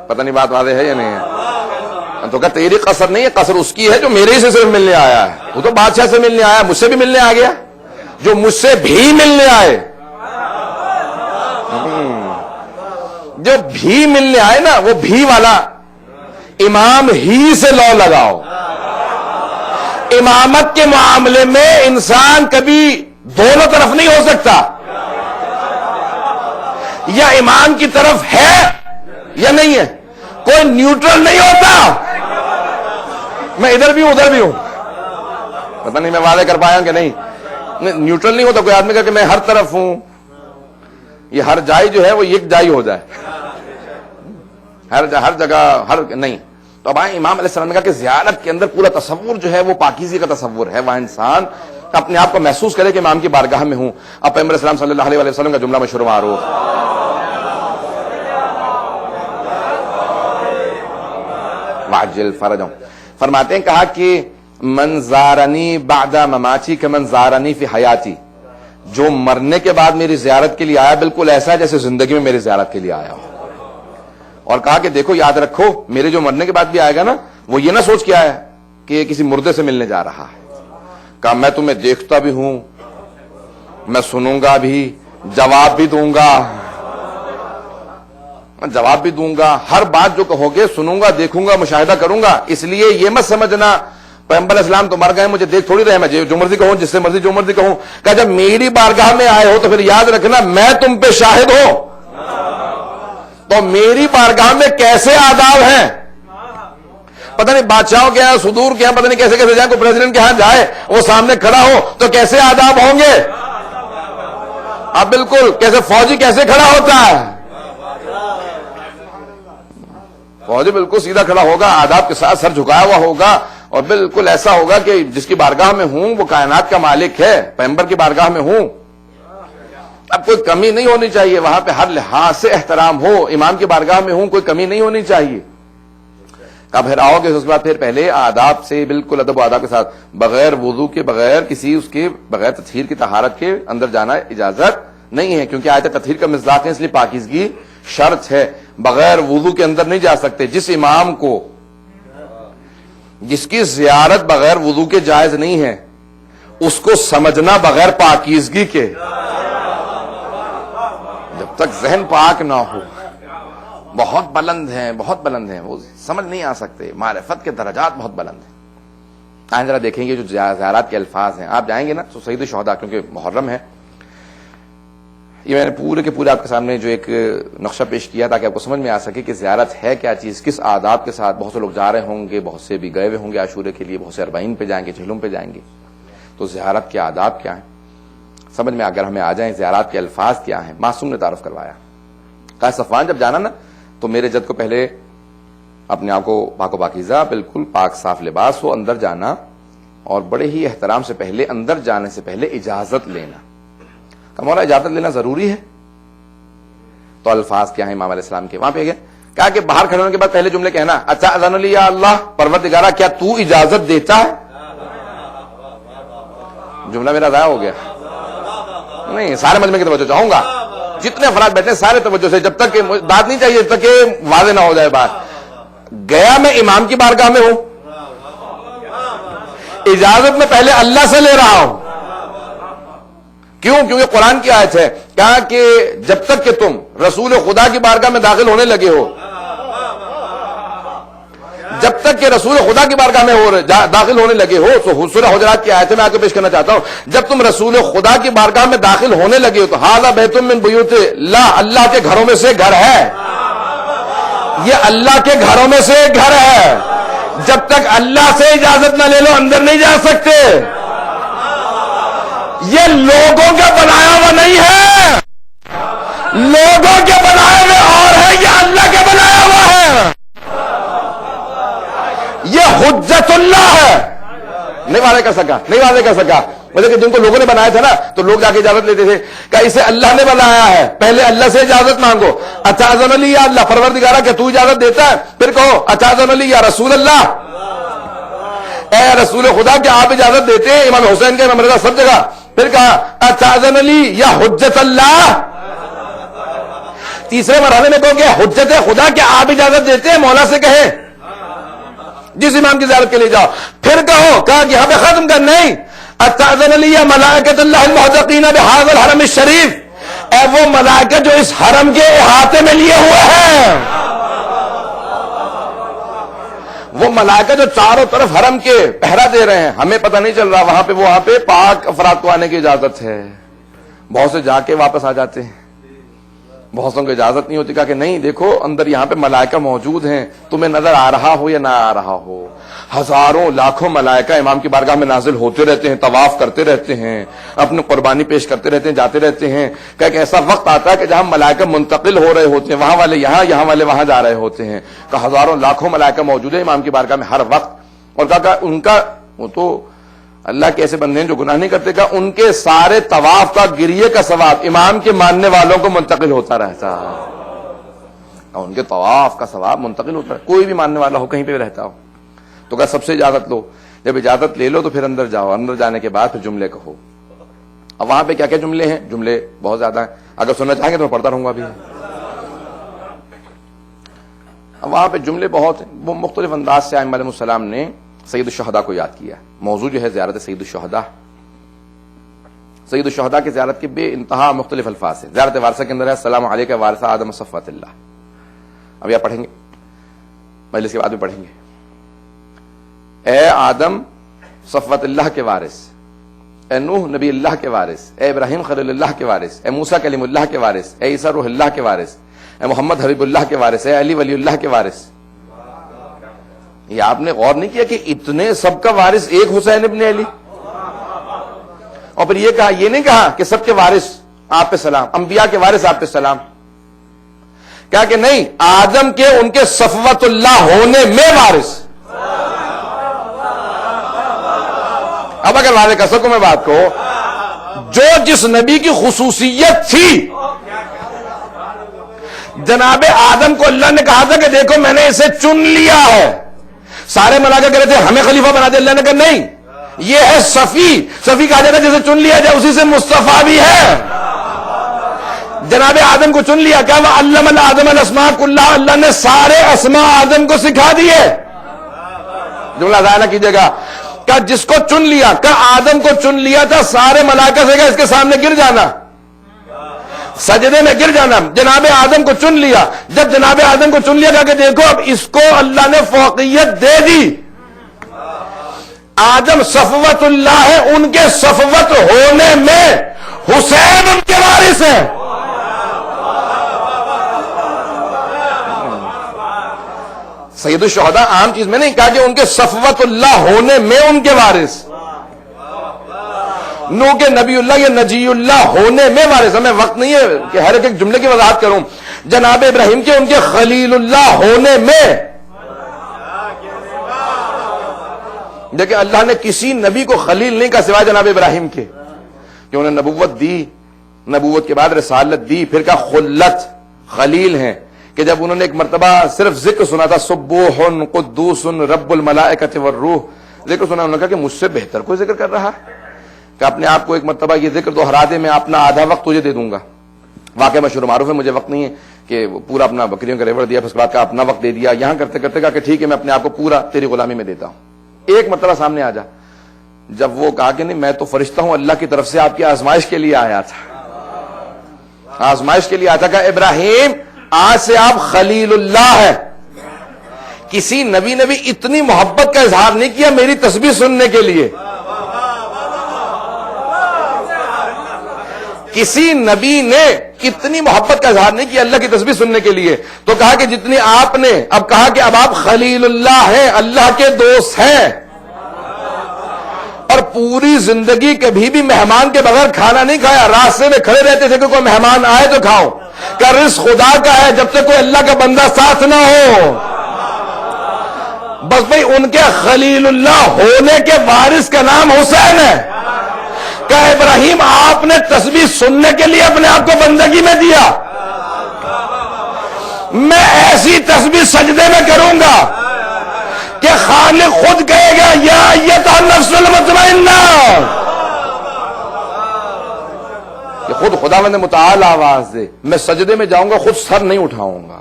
پتہ نہیں بات واضح ہے یا نہیں ہے؟ تو کہ تیری قصر نہیں ہے, قصر اس کی ہے جو میرے ہی سے صرف ملنے آیا ہے. وہ تو بادشاہ سے ملنے آیا, مجھ سے بھی ملنے آ گیا. جو مجھ سے بھی ملنے آئے, جو بھی ملنے آئے نا, وہ بھی والا امام ہی سے لو لگاؤ. امامت کے معاملے میں انسان کبھی دونوں طرف نہیں ہو سکتا, یا امام کی طرف ہے یا نہیں ہے, کوئی نیوٹرل نہیں ہوتا. میں ادھر بھی ہوں ادھر بھی ہوں. پتہ نہیں میں واضح کر پایا کہ نہیں. نیوٹرل نہیں ہوتا کوئی آدمی کا کہ میں ہر طرف ہوں. یہ ہر جائی جو ہے وہ یک جائی ہو جائے, ہر جگہ ہر نہیں. تو اب امام علیہ السلام نے کہا کہ زیارت کے اندر پورا تصور جو ہے وہ پاکیزی کا تصور ہے, وہاں انسان اپنے آپ کو محسوس کرے کہ امام کی بارگاہ میں ہوں. اب پیغمبر علیہ السلام صلی اللہ علیہ وسلم کا جملہ مشہور معروف, واجل فرجوں, فرماتے ہیں کہا کہ من زارنی بعد مماتی کمن زارنی فی حیاتی, جو مرنے کے بعد میری زیارت کے لیے آیا بالکل ایسا ہے جیسے زندگی میں میری زیارت کے لیے آیا ہو. اور کہا کہ دیکھو یاد رکھو میرے جو مرنے کے بعد بھی آئے گا نا وہ یہ نہ سوچ کے آیا کہ کسی مردے سے ملنے جا رہا ہے. کہا میں تمہیں دیکھتا بھی ہوں, میں سنوں گا بھی, جواب بھی دوں گا, ہر بات جو کہو گے سنوں گا, دیکھوں گا, مشاہدہ کروں گا. اس لیے یہ مت سمجھنا پیغمبر علیہ السلام تو مر گئے مجھے دیکھ تھوڑی رہے, میں جو مرضی کہوں, جس سے مرضی جو مرضی کہوں. کہ جب میری بارگاہ میں آئے ہو تو پھر یاد رکھنا میں تم پہ شاہد ہوں. تو میری بارگاہ میں کیسے آداب ہیں, پتہ نہیں بادشاہوں کے یہاں صدور کے یہاں پتہ نہیں کیسے جائیں, کوئی پریزیڈنٹ کے یہاں جائے وہ سامنے کھڑا ہو تو کیسے آداب ہوں گے. اب بالکل کیسے فوجی کیسے کھڑا ہوتا ہے, فوجی بالکل سیدھا کھڑا ہوگا, آداب کے ساتھ سر جھکایا ہوا ہوگا, اور بالکل ایسا ہوگا کہ جس کی بارگاہ میں ہوں وہ کائنات کا مالک ہے, پیغمبر کی بارگاہ میں ہوں. اب کوئی کمی نہیں ہونی چاہیے, وہاں پہ ہر لحاظ سے احترام ہو, امام کی بارگاہ میں ہوں کوئی کمی نہیں ہونی چاہیے. اب پھر آؤ گے اس کے بعد پھر پہلے آداب سے بالکل ادب و آداب کے ساتھ, بغیر وضو کے, بغیر کسی اس کے, بغیر تطہیر کی طہارت کے اندر جانا اجازت نہیں ہے, کیونکہ آیت تطہیر کا مصداق ہے, اس لیے پاکیزگی شرط ہے. بغیر وضو کے اندر نہیں جا سکتے. جس امام کو جس کی زیارت بغیر وضو کے جائز نہیں ہے اس کو سمجھنا بغیر پاکیزگی کے, جب تک ذہن پاک نہ ہو, بہت بلند ہیں, بہت بلند ہیں, وہ سمجھ نہیں آ سکتے. معرفت کے درجات بہت بلند ہیں. آئیں ذرا دیکھیں گے جو زیارات کے الفاظ ہیں, آپ جائیں گے نا تو سعید الشہداء, کیونکہ محرم ہے, یہ میں نے پورے کے پورے آپ کے سامنے جو ایک نقشہ پیش کیا تاکہ آپ کو سمجھ میں آ سکے کہ زیارت ہے کیا چیز, کس آداب کے ساتھ. بہت سے لوگ جا رہے ہوں گے, بہت سے بھی گئے ہوئے ہوں گے عاشورے کے لیے, بہت سے اربعین پہ جائیں گے, جہلم پہ جائیں گے. تو زیارت کے آداب کیا ہیں سمجھ میں اگر ہمیں آ جائیں, زیارات کے الفاظ کیا ہیں. معصوم نے تعارف کروایا, کہا صفوان جب جانا نا تو میرے جد کو پہلے اپنے آپ کو پاک و پاکیزہ, بالکل پاک صاف لباس ہو, اندر جانا, اور بڑے ہی احترام سے پہلے اندر جانے سے پہلے اجازت لینا. مولا اجازت لینا ضروری ہے. تو الفاظ کیا ہیں امام علیہ السلام کے, وہاں پہ گئے, کہا کہ باہر کھڑے ہونے کے بعد پہلے جملے کہنا, اچھا اذن لی یا اللہ, پروردگارا کیا تو اجازت دیتا ہے. جملہ میرا ضائع ہو گیا نہیں, سارے مجمع کی توجہ چاہوں گا, جتنے افراد بیٹھے سارے توجہ سے, جب تک کہ بات نہیں چاہیے جب تک کہ واضح نہ ہو جائے بات. گیا میں امام کی بارگاہ میں ہوں, اجازت میں پہلے اللہ سے لے رہا ہوں. کیوں؟ کیونکہ قرآن کی آیت ہے, کہا کہ جب تک کہ تم رسول خدا کی بارگاہ میں داخل ہونے لگے ہو, جب تک کہ رسول خدا کی بارگاہ میں داخل ہونے لگے ہو, تو سورہ حجرات کی آیت میں آپ کو پیش کرنا چاہتا ہوں, جب تم رسول خدا کی بارگاہ میں داخل ہونے لگے ہو تو ھذا بیت من بیوت اللہ, اللہ کے گھروں میں سے گھر ہے, یہ اللہ کے گھروں میں سے گھر ہے. جب تک اللہ سے اجازت نہ لے لو اندر نہیں جا سکتے. یہ لوگوں کا بنایا ہوا نہیں ہے, لوگوں کے بنائے ہوئے اور ہے, یہ اللہ کے بنایا ہوا ہے. یہ حجت اللہ ہے. نہیں واضح کر سکا, نہیں واضح کر سکا. مطلب کہ جن کو لوگوں نے بنایا تھا نا تو لوگ جا کے اجازت لیتے تھے کہ اسے اللہ نے بنایا ہے, پہلے اللہ سے اجازت مانگو. اچھا اذن لی یا اللہ, پروردگارا کیا تو اجازت دیتا ہے. پھر کہو اچھا اذن لی یا رسول اللہ, اے رسول خدا کیا آپ اجازت دیتے ہیں. امام حسین کے, امام رضا, سب جگہ. پھر کہا اچھا اذن لی یا حجت اللہ. تیسرے مرحلے میں کہو کہ حجت خدا کیا آپ اجازت دیتے ہیں, مولا سے کہیں جس امام کی زیارت کے لیے جاؤ. پھر کہو, کہا کہ یہاں پہ ختم کر, نہیں اذن لی یا ملائکۃ اللہ المحدقین بہذا الحرم الشریف, اے وہ ملائکہ جو اس حرم کے احاطے میں لیے ہوئے ہیں, وہ ملائکہ جو چاروں طرف حرم کے پہرا دے رہے ہیں. ہمیں پتہ نہیں چل رہا وہاں پہ پاک افراد کو آنے کی اجازت ہے. بہت سے جا کے واپس آ جاتے ہیں, بہت کو اجازت نہیں ہوتی، کہا کہ نہیں دیکھو اندر یہاں پہ ملائکہ موجود ہیں، تمہیں نظر آ رہا ہو یا نہ آ رہا ہو، ہزاروں لاکھوں ملائکہ امام کی بارگاہ میں نازل ہوتے رہتے ہیں، طواف کرتے رہتے ہیں، اپنی قربانی پیش کرتے رہتے ہیں، جاتے رہتے ہیں. کہ ایسا وقت آتا ہے کہ جہاں ملائکہ منتقل ہو رہے ہوتے ہیں، وہاں والے یہاں، یہاں والے وہاں جا رہے ہوتے ہیں، کہ ہزاروں لاکھوں ملائکہ موجود ہیں امام کی بارگاہ میں ہر وقت. اور کہا ان کا، وہ تو اللہ کے ایسے بندے ہیں جو گناہ نہیں کرتے، کہا ان کے سارے طواف کا، گریے کا ثواب امام کے ماننے والوں کو منتقل ہوتا رہتا ہے. ان کے طواف کا ثواب منتقل ہوتا ہے، کوئی بھی ماننے والا ہو کہیں پہ بھی رہتا ہو. تو کہا سب سے اجازت لو، جب اجازت لے لو تو پھر اندر جاؤ، اندر جانے کے بعد پھر جملے کہو. اب وہاں پہ کیا کیا جملے ہیں؟ جملے بہت زیادہ ہیں، اگر سننا چاہیں گے تو میں پڑھتا رہوں گا ابھی. اب وہاں پہ جملے بہت ہیں، وہ مختلف انداز سے ائمہ علیہ السلام نے سید الشہداء کو یاد کیا. موضوع جو ہے زیارت سید الشہداء. سید الشہداء کی زیارت کے بے انتہا مختلف الفاظ ہیں. زیارت وارثہ کے اندر ہے السلام علیک وارث آدم صفوۃ اللہ. اب یہ پڑھیں گے، مجلس کے بعد بھی پڑھیں گے. اے آدم صفوت اللہ کے وارث، اے نوح نبی اللہ کے وارث، اے ابراہیم خلیل اللہ کے وارث، اے موسیٰ کلیم اللہ کے وارث، اے عیسیٰ روح اللہ کے وارث، اے محمد حبیب اللہ کے وارث، اے علی ولی اللہ کے وارث. یہ آپ نے غور نہیں کیا کہ اتنے سب کا وارث ایک حسین ابن علی؟ اور پھر یہ کہا، یہ نہیں کہا کہ سب کے وارث آپ پہ سلام، انبیاء کے وارث آپ پہ سلام. کہا کہ نہیں، آدم کے ان کے صفوت اللہ ہونے میں وارث. اب اگر واضح کر سکوں میں بات کو، جو جس نبی کی خصوصیت تھی، جناب آدم کو اللہ نے کہا تھا کہ دیکھو میں نے اسے چن لیا ہے. سارے ملائکہ کہہ رہے تھے ہمیں خلیفہ بنا دے، اللہ نے کہا نہیں، یہ ہے صفی. صفی کہا جاتا ہے جسے چن لیا جائے اسی سے مصطفیٰ بھی ہے. جناب آدم کو چن لیا، کیا وہ علم آدم الاسماء کلھا، اللہ نے سارے اسماء آدم کو سکھا دیے. جملہ ضائع نہ کیجیے گا. کہ جس کو چن لیا، کہ آدم کو چن لیا تھا، سارے ملائکہ سے کہا اس کے سامنے گر جانا، سجدے میں گر جانا. جناب آدم کو چن لیا. جب جناب آدم کو چن لیا، کہا کہ دیکھو اب اس کو اللہ نے فوقیت دے دی. آدم صفوت اللہ ہے، ان کے صفوت ہونے میں حسین ان کے وارث ہیں. سید الشہداء عام چیز میں نہیں کہا کہ ان کے صفوت اللہ ہونے میں ان کے وارث. نو کے نبی اللہ یا نجی اللہ ہونے میں وارث. ہمیں وقت نہیں ہے کہ ہر ایک جملے کی وضاحت کروں. جناب ابراہیم کے ان کے خلیل اللہ ہونے میں. دیکھیں اللہ نے کسی نبی کو خلیل نہیں کہا سوائے جناب ابراہیم کے، کہ انہیں نبوت دی، نبوت کے بعد رسالت دی، پھر کہا خلت خلیل ہیں. کہ جب انہوں نے ایک مرتبہ صرف ذکر سنا تھا، سبوح قدوس رب الملائکۃ والروح، ذکر سنا، انہوں نے کہا کہ مجھ سے بہتر کوئی ذکر کر رہا ہے، کہ اپنے آپ کو ایک مرتبہ یہ ذکر دوہرا دے، میں اپنا آدھا وقت تجھے دے دوں گا. واقعہ مشہور معروف ہے، مجھے وقت نہیں ہے کہ پورا اپنا بکریوں کا ریوڑ دیا، پھر اس کے بعد کا اپنا وقت دے دیا. یہاں کرتے کرتے کہا کہ ٹھیک ہے میں اپنے آپ کو پورا تیری غلامی میں دیتا ہوں. ایک مرتبہ سامنے آ جا. جب وہ کہا کہ نہیں میں تو فرشتہ ہوں، اللہ کی طرف سے آپ کی آزمائش کے لیے آیا تھا، آزمائش کے لیے آیا تھا. کہ ابراہیم آج سے آپ خلیل اللہ ہے. کسی نبی نے بھی اتنی محبت کا اظہار نہیں کیا میری تسبیح سننے کے لیے. کسی نبی نے اتنی محبت کا اظہار نہیں کیا اللہ کی تسبیح سننے کے لیے. تو کہا کہ جتنی آپ نے، اب کہا کہ اب آپ خلیل اللہ ہیں، اللہ کے دوست ہیں، اور پوری زندگی کبھی بھی مہمان کے بغیر کھانا نہیں کھایا. راستے میں کھڑے رہتے تھے کہ کوئی مہمان آئے تو کھاؤ. کہ رزق خدا کا ہے جب تک کوئی اللہ کا بندہ ساتھ نہ ہو. بس بھئی ان کے خلیل اللہ ہونے کے وارث کا نام حسین ہے. کہ ابراہیم آپ نے تسبیح سننے کے لیے اپنے آپ کو بندگی میں دیا، میں ایسی تسبیح سجدے میں کروں گا کہ خالق خود کہے گا یا ایتھا النفس المطمئنہ، کہ خود خداوند متعال آواز دے. میں سجدے میں جاؤں گا، خود سر نہیں اٹھاؤں گا.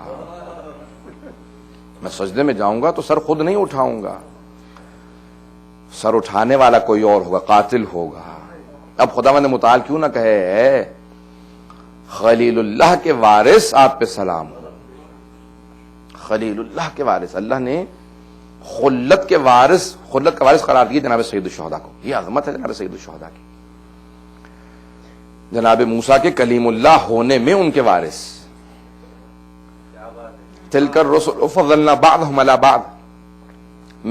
میں سجدے میں جاؤں گا تو سر خود نہیں اٹھاؤں گا، سر اٹھانے والا کوئی اور ہوگا، قاتل ہوگا. اب خداوند متعال کیوں نہ کہے اے خلیل اللہ کے وارث آپ پہ سلام ہو. خلیل اللہ کے وارث، اللہ نے خلت کے وارث، خلت کا وارث قرار دیا جناب سید الشہداء کو. یہ عظمت ہے جناب سید الشہداء کی. جناب موسیٰ کے کلیم اللہ ہونے میں ان کے وارث. تلک الرسل فضلنا بعضهم على بعض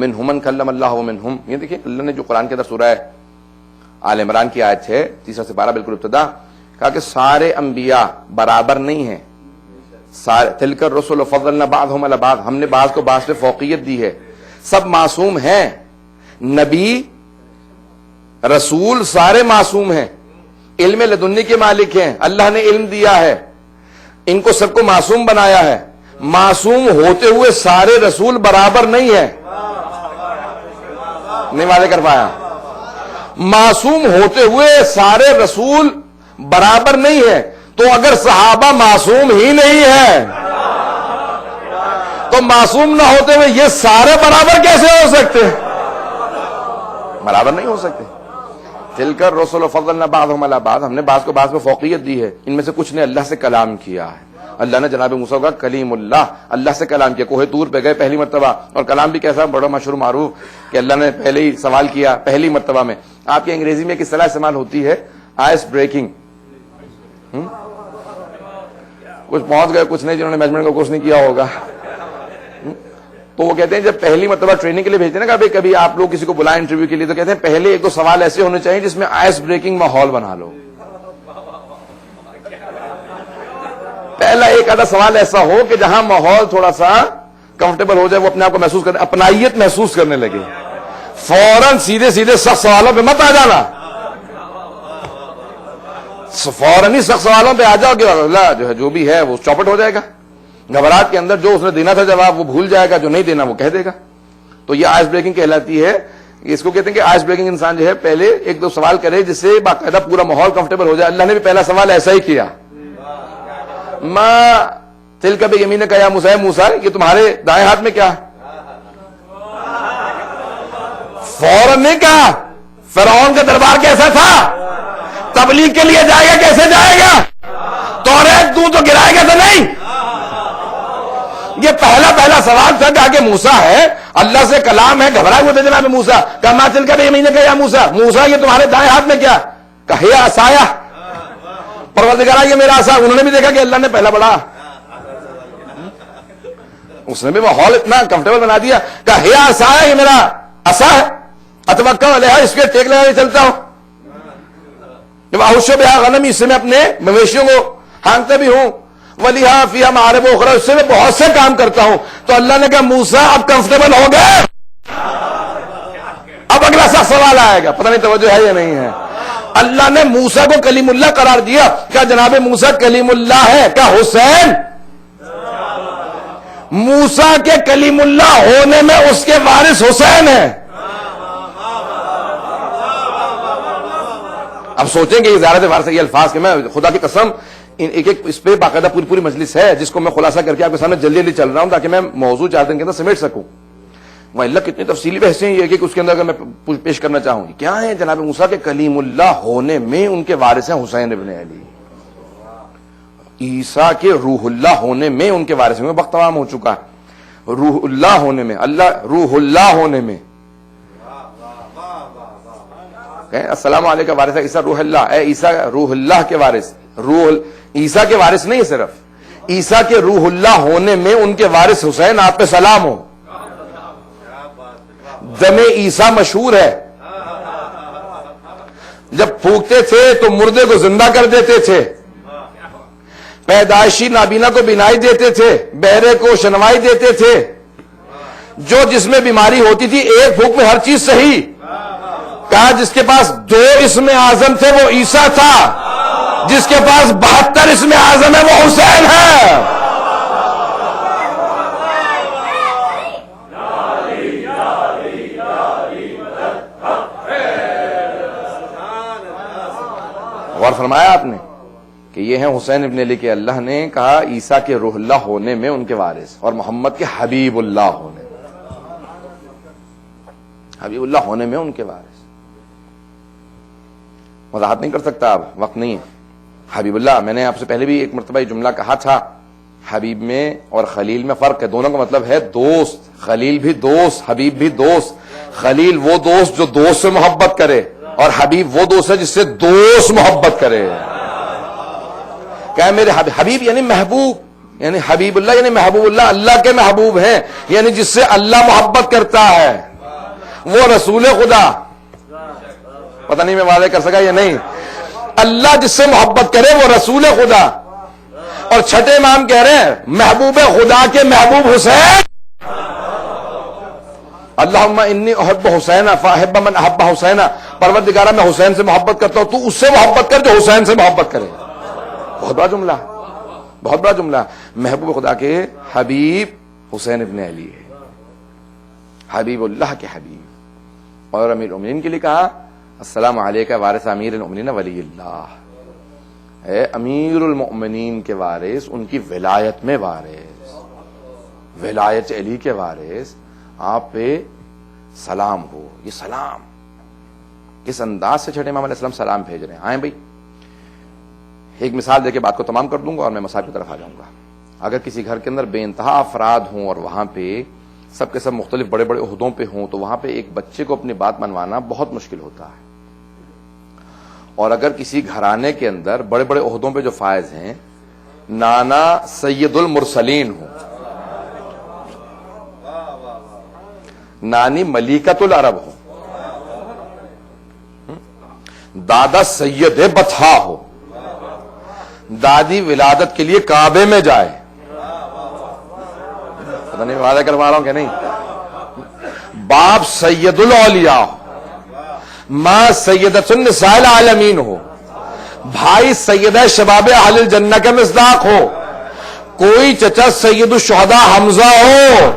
منهم من کلم اللہ ومنهم. یہ دیکھیں اللہ نے جو قرآن کے اندر سورہ آل عمران کی آیت ہے 3 سپارہ بالکل ابتدا کہا کہ سارے انبیاء برابر نہیں ہیں. تلک الرسل فضلنا بعضهم على بعض, ہم نے بعض کو بعض سے فوقیت دی ہے. سب معصوم ہیں, نبی رسول سارے معصوم ہیں, علم لدنی کے مالک ہیں, اللہ نے علم دیا ہے, ان کو سب کو معصوم بنایا ہے. معصوم ہوتے ہوئے سارے رسول برابر نہیں ہیں. نہیں واضح کر پایا؟ معصوم ہوتے ہوئے سارے رسول برابر نہیں ہیں. تو اگر صحابہ معصوم ہی نہیں ہیں تو معصوم نہ ہوتے ہوئے یہ سارے برابر کیسے ہو سکتے ہیں؟ برابر نہیں ہو سکتے. تلک الرسل فضلنا بعضهم على بعض, ہم نے بعض کو بعض کو فوقیت دی ہے. ان میں سے کچھ نے اللہ سے کلام کیا ہے. اللہ نے جناب موسیٰ کا کلیم اللہ سے کلام کیا. کوہ طور پہ گئے پہلی مرتبہ, اور کلام بھی کیسا بڑا مشہور معروف کہ اللہ نے پہلے ہی سوال کیا پہلی مرتبہ میں. آپ کی انگریزی میں ایک اصطلاح استعمال ہوتی ہے آئس بریکنگ. کچھ پہنچ گئے, کچھ نہیں, جنہوں نے مینجمنٹ کا کورس نہیں کیا ہوگا. تو وہ کہتے ہیں جب پہلی مرتبہ ٹریننگ کے لیے بھیجتے ہیں نا, کبھی آپ لوگ کسی کو بلائیں انٹرویو کے لیے, تو کہتے ہیں پہلے ایک دو سوال ایسے ہونے چاہیے جس میں آئس بریکنگ ماحول بنا لو. پہلا ایک آدھا سوال ایسا ہو کہ جہاں ماحول تھوڑا سا کمفرٹیبل ہو جائے, وہ اپنے آپ کو محسوس کرنے, اپنائیت محسوس کرنے لگے. فوراً سیدھے سیدھے سخت سوالوں پہ مت آ جانا. فوراً ہی سخت سوالوں پہ آ جاؤ کہ اللہ جو ہے جو بھی ہے وہ چوپٹ ہو جائے گا. گھبراہٹ کے اندر جو اس نے دینا تھا جواب وہ بھول جائے گا, جو نہیں دینا وہ کہہ دے گا. تو یہ آئس بریکنگ کہلاتی ہے. اس کو کہتے ہیں کہ آئس بریکنگ انسان جو ہے پہلے ایک دو سوال کرے جس سے باقاعدہ پورا ماحول کمفرٹیبل ہو جائے. اللہ نے بھی پہلا سوال ایسا ہی کیا, ما تلک بیمینک یا موسیٰ, موسیٰ یہ تمہارے دائیں ہاتھ میں کیا. فوراً نہیں کہا فرعون کا دربار کیسا تھا, تبلیغ کے لیے جائے گا کیسے جائے گا, توریت تو گرائے گا تو نہیں. یہ پہلا سوال تھا. کہا کہ موسیٰ ہے, اللہ سے کلام ہے, گھبرائے ہوئے تھے جناب موسیٰ. کہا ما تلک بیمینک یا موسیٰ, موسیٰ یہ تمہارے دائیں ہاتھ میں کیا. کہا یا عصایا, پروردگار یہ میرا عصا. انہوں نے بھی دیکھا کہ اللہ نے پہلا بڑا, اس نے بھی ماحول اتنا کمفرٹیبل بنا دیا. کہا یا عصایا یہ میرا عصا ہے, اتوکل علیہا, اس پہ ٹیک لگا کے چلتا ہوں. جب احش بہا غنمی, اس سے میں اپنے مویشیوں کو ہانکتا بھی ہوں. ولیہا فیہا معارب اخری, اس سے میں بہت سے کام کرتا ہوں. تو اللہ نے کہا موسیٰ اب کمفرٹیبل ہو گئے, اب اگلا سخت سوال آئے گا. پتہ نہیں توجہ ہے یا نہیں ہے. اللہ نے موسیٰ کو کلیم اللہ قرار دیا. کیا جناب موسیٰ کلیم اللہ ہے؟ کیا حسین موسیٰ کے کلیم اللہ ہونے میں اس کے وارث حسین ہے. اب سوچیں کہ زیارت وارثہ یہ الفاظ کہ میں خدا کی قسم ایک اس پہ باقاعدہ پوری مجلس ہے جس کو میں خلاصہ کر کے آپ کے سامنے جلدی چل رہا ہوں تاکہ میں موضوع 4 دن کے اندر سمیٹ سکوں. اللہ کتنی تفصیلی بحثیں یہ کہ اس کے اندر اگر میں پیش کرنا چاہوں کیا ہے جناب موسیٰ کے کلیم اللہ ہونے میں ان کے وارث ہیں حسین ابن علی. عیسیٰ کے روح اللہ ہونے میں ان کے وارث ہیں. وقت تمام ہو چکا ہے. روح اللہ ہونے میں, اللہ روح اللہ ہونے میں, السلام علیکم وارث عیسیٰ روح اللہ, اے عیسیٰ روح اللہ کے وارث. روح عیسیٰ کے وارث نہیں, صرف عیسیٰ کے روح اللہ ہونے میں ان کے وارث حسین, آپ پہ سلام ہو. دم عیسیٰ مشہور ہے. جب پھونکتے تھے تو مردے کو زندہ کر دیتے تھے, پیدائشی نابینا کو بینائی دیتے تھے, بہرے کو شنوائی دیتے تھے. جو جس میں بیماری ہوتی تھی ایک پھونک میں ہر چیز صحیح. کہا جس کے پاس 2 اسم اعظم تھے وہ عیسیٰ تھا, جس کے پاس 72 اسم اعظم ہے وہ حسین ہے. غور فرمایا آپ نے کہ یہ ہیں حسین ابن علی کے. اللہ نے کہا عیسیٰ کے روح اللہ ہونے میں ان کے وارث, اور محمد کے حبیب اللہ ہونے میں, حبیب اللہ ہونے میں ان کے وارث. وضاحت نہیں کر سکتا اب, وقت نہیں ہے. حبیب اللہ, میں نے آپ سے پہلے بھی ایک مرتبہ یہ جملہ کہا تھا, حبیب میں اور خلیل میں فرق ہے. دونوں کا مطلب ہے دوست. خلیل بھی دوست, حبیب بھی دوست. خلیل وہ دوست جو دوست سے محبت کرے, اور حبیب وہ دوست ہے جس سے دوست محبت کرے. کہ میرے حبیب یعنی محبوب, یعنی حبیب اللہ یعنی محبوب اللہ، اللہ کے محبوب ہیں، یعنی جس سے اللہ محبت کرتا ہے وہ رسول خدا. پتہ نہیں میں واضح کر سکا یا نہیں. اللہ جس سے محبت کرے وہ رسول خدا. اور چھٹے امام کہہ رہے ہیں محبوب خدا کے محبوب حسین. اللہم انی احب حسین فاحب من احب حسین. پروردگارہ میں حسین سے محبت کرتا ہوں، تو اس سے محبت کر جو حسین سے محبت کرے. بہت بڑا جملہ، بہت بڑا جملہ. محبوب خدا کے حبیب حسین ابن علی ہے، حبیب اللہ کے حبیب. اور امیر المومنین کے لیے کہا السلام علیکہ وارث امیر المومنین ولی اللہ. اے امیر المؤمنین کے وارث، ان کی ولایت میں وارث، ولایت علی کے وارث، آپ پہ سلام ہو. یہ سلام کس انداز سے چھٹے امام علیہ السلام سلام بھیج رہے ہیں. آئیں بھائی ایک مثال دے کے بات کو تمام کر دوں گا اور میں مسائل کی طرف آ جاؤں گا. اگر کسی گھر کے اندر بے انتہا افراد ہوں اور وہاں پہ سب کے سب مختلف بڑے بڑے عہدوں پہ ہوں تو وہاں پہ ایک بچے کو اپنی بات منوانا بہت مشکل ہوتا ہے. اور اگر کسی گھرانے کے اندر بڑے بڑے عہدوں پہ جو فائز ہیں، نانا سید المرسلین ہوں، نانی ملیکۃ العرب ہو، دادا سید بطحا ہو، دادی ولادت کے لیے کعبے میں جائے، پتہ نہیں وعدہ کروا رہا ہوں کہ نہیں، باپ سید الاولیاء ہو، ماں سیدۃ النساء العالمین ہو، بھائی سیدہ شباب اہل الجنہ کا مصداق ہو، کوئی چچا سید الشہداء حمزہ ہو،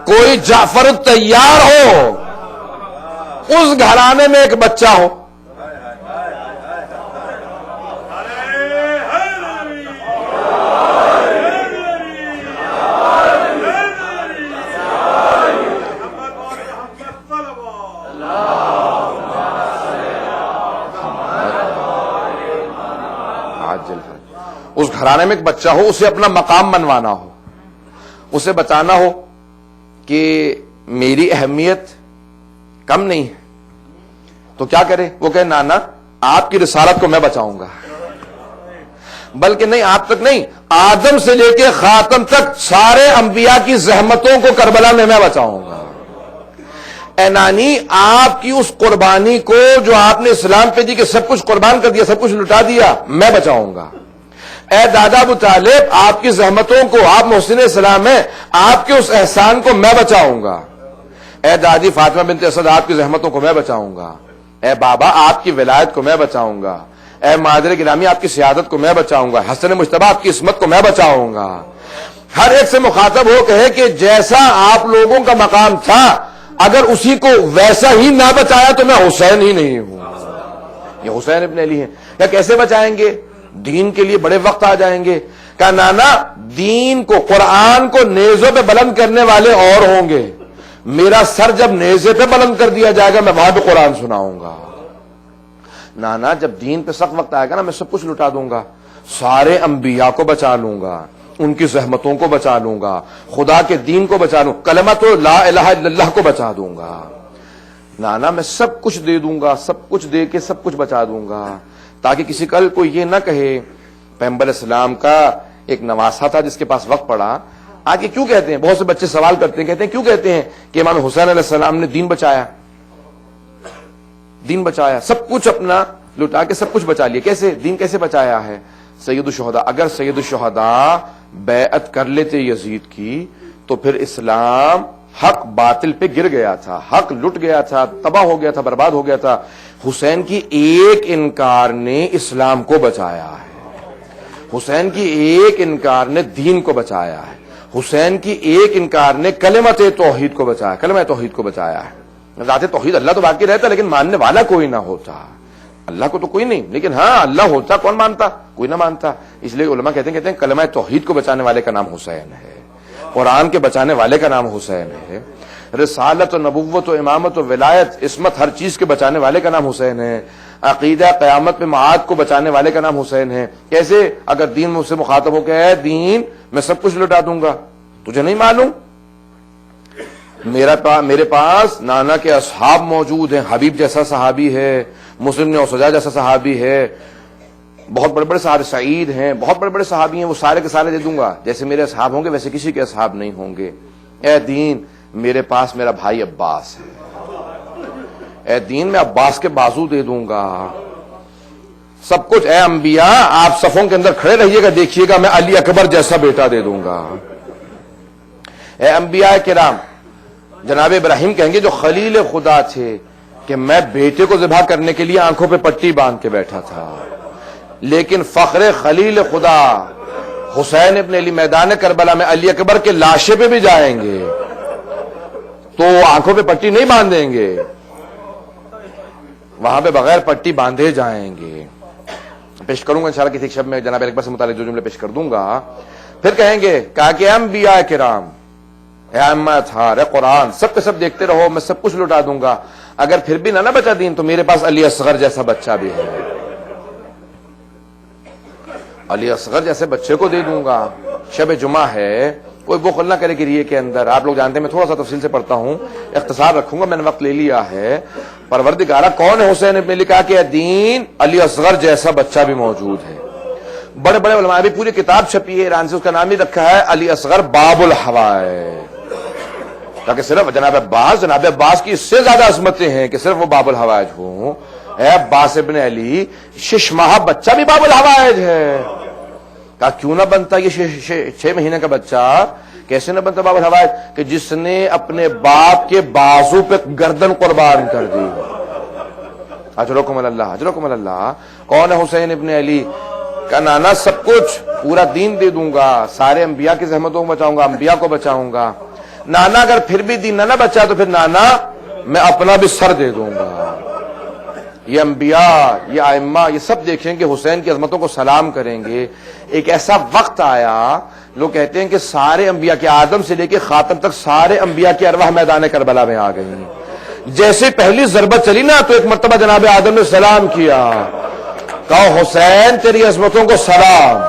کوئی جعفر الطیار ہو، اس گھرانے میں ایک بچہ ہو. اس گھرانے میں ایک بچہ ہو، اسے اپنا مقام منوانا ہو، اسے بتانا ہو کہ میری اہمیت کم نہیں ہے، تو کیا کرے؟ وہ کہے نانا آپ کی رسالت کو میں بچاؤں گا. بلکہ نہیں، آپ تک نہیں، آدم سے لے کے خاتم تک سارے انبیاء کی زحمتوں کو کربلا میں بچاؤں گا. اے نانی آپ کی اس قربانی کو جو آپ نے اسلام پہ دی کہ سب کچھ قربان کر دیا، سب کچھ لٹا دیا، میں بچاؤں گا. اے دادا ابو طالب آپ کی زحمتوں کو، آپ محسن اسلام ہیں، آپ کے اس احسان کو میں بچاؤں گا. اے دادی فاطمہ بنت اسد آپ کی زحمتوں کو میں بچاؤں گا. اے بابا آپ کی ولایت کو میں بچاؤں گا. اے مادر گرامی آپ کی سیادت کو میں بچاؤں گا. حسن مجتبی آپ کی عصمت کو میں بچاؤں گا. ہر ایک سے مخاطب ہو کہے کہ جیسا آپ لوگوں کا مقام تھا اگر اسی کو ویسا ہی نہ بچایا تو میں حسین ہی نہیں ہوں. یہ حسین ابن علی ہیں. یا کیسے بچائیں گے؟ دین کے لیے بڑے وقت آ جائیں گے. کہا نانا دین کو، قرآن کو نیزوں پہ بلند کرنے والے اور ہوں گے، میرا سر جب نیزے پہ بلند کر دیا جائے گا میں وہاں پہ قرآن سناؤں گا. نانا جب دین پہ سخت وقت آئے گا نا میں سب کچھ لٹا دوں گا، سارے انبیاء کو بچا لوں گا، ان کی زحمتوں کو بچا لوں گا، خدا کے دین کو بچا لوں، کلمۃ لا الہ الا اللہ کو بچا دوں گا. نانا میں سب کچھ دے دوں گا، سب کچھ دے کے سب کچھ بچا دوں گا، تاکہ کسی کل کو یہ نہ کہے. پیغمبر اسلام کا ایک نواسا تھا جس کے پاس وقت پڑا، آگے کیوں کہتے ہیں، بہت سے بچے سوال کرتے ہیں، کہتے ہیں کیوں کہتے ہیں کہ امام حسین علیہ السلام نے دین بچایا، دین بچایا، سب کچھ اپنا لٹا کے سب کچھ بچا لیا. کیسے دین کیسے بچایا ہے؟ سید الشہداء، اگر سید الشہداء بیعت کر لیتے یزید کی تو پھر اسلام حق باطل پہ گر گیا تھا، حق لٹ گیا تھا، تباہ ہو گیا تھا، برباد ہو گیا تھا. حسین کی ایک انکار نے اسلام کو بچایا ہے، حسین کی ایک انکار نے دین کو بچایا ہے، حسین کی ایک انکار نے کلمت توحید کو بچایا، کلمہ توحید کو بچایا ہے. ذات توحید اللہ تو باقی رہتا لیکن ماننے والا کوئی نہ ہوتا. اللہ کو تو کوئی نہیں، لیکن ہاں اللہ ہوتا کون مانتا؟ کوئی نہ مانتا. اس لیے علماء کہتے ہیں کلمہ توحید کو بچانے والے کا نام حسین ہے، قرآن کے بچانے والے کا نام حسین ہے، رسالت و نبوت و امامت و ولایت عصمت ہر چیز کے بچانے والے کا نام حسین ہے، عقیدہ قیامت پہ معاد کو بچانے والے کا نام حسین ہے. کیسے؟ اگر دین مجھ سے مخاطب ہو کہ اے دین میں سب کچھ لٹا دوں گا، تجھے نہیں معلوم میرے پاس نانا کے اصحاب موجود ہیں، حبیب جیسا صحابی ہے، مسلم نے اوسجا جیسا صحابی ہے، بہت بڑے بڑے صحابی سعید ہیں، بہت بڑے بڑے صحابی ہیں، وہ سارے کے سارے دے دوں گا، جیسے میرے اصحاب ہوں گے ویسے کسی کے اصحاب نہیں ہوں گے۔ اے دین، میرے پاس میرا بھائی عباس ہے، اے دین میں عباس کے بازو دے دوں گا، سب کچھ۔ اے انبیاء، آپ صفوں کے اندر کھڑے رہیے گا، دیکھیے گا میں علی اکبر جیسا بیٹا دے دوں گا۔ اے انبیاء کرام، جناب ابراہیم کہیں گے جو خلیل خدا تھے کہ میں بیٹے کو ذبح کرنے کے لیے آنکھوں پہ پٹی باندھ کے بیٹھا تھا، لیکن فخر خلیل خدا حسین ابن علی میدان کربلا میں علی اکبر کے لاشے پہ بھی جائیں گے تو آنکھوں پہ پٹی نہیں باندھیں گے، وہاں پہ بغیر پٹی باندھے جائیں گے۔ پیش کروں گا انشاءاللہ کسی شب میں جناب اکبر سے متعلق جو جملے پیش کر دوں گا۔ پھر کہیں گے، کہا کہ انبیاء کرام، اے ائمہ اطہار، اے قرآن، سب کے سب دیکھتے رہو، میں سب کچھ لٹا دوں گا، اگر پھر بھی نہ بچا دین تو میرے پاس علی اصغر جیسا بچہ بھی ہے، علی اصغر جیسے بچے کو دے دوں گا۔ شب جمعہ ہے، کوئی بخل نہ کرے گریے کے اندر، آپ لوگ جانتے ہیں میں تھوڑا سا تفصیل سے پڑھتا ہوں، اختصار رکھوں گا، میں نے وقت لے لیا ہے۔ پروردگارہ کون ہے حسین ابن علی؟ کہا کہ دین علی اصغر جیسا بچہ بھی موجود ہے۔ بڑے بڑے علماء بھی پوری کتاب چھپی ہے ایران سے، اس کا نام ہی رکھا ہے علی اصغر باب الحوائج، تاکہ صرف جناب عباس کی اس سے زیادہ عظمتیں ہیں کہ صرف وہ باب الحوائج ہوں۔ اے عباس ابن علی، 6 ماہ بچہ بھی باب الحوائج ہے۔ کہا کیوں نہ بنتا یہ 6 مہینے کا بچہ؟ کیسے نہ بنتا باب الحوائج؟ کہ جس نے اپنے باپ کے بازو پہ گردن قربان کر دی۔ اجرکم اللہ، اجرکم اللہ۔ کون ہے حسین ابن علی؟ کہ نانا سب کچھ، پورا دین دے دوں گا، سارے انبیاء کی زحمتوں کو بچاؤں گا، انبیاء کو بچاؤں گا۔ نانا اگر پھر بھی دین نہ بچا تو پھر نانا میں اپنا بھی سر دے دوں گا۔ یہ انبیاء، یہ ائمہ، یہ سب دیکھیں کہ حسین کی عظمتوں کو سلام کریں گے۔ ایک ایسا وقت آیا، لوگ کہتے ہیں کہ سارے انبیاء کے، آدم سے لے کے خاتم تک سارے انبیاء کی ارواح میدان کربلا میں آ گئی۔ جیسے پہلی ضربت چلی نا تو ایک مرتبہ جناب آدم نے سلام کیا، کہا حسین تیری عظمتوں کو سلام۔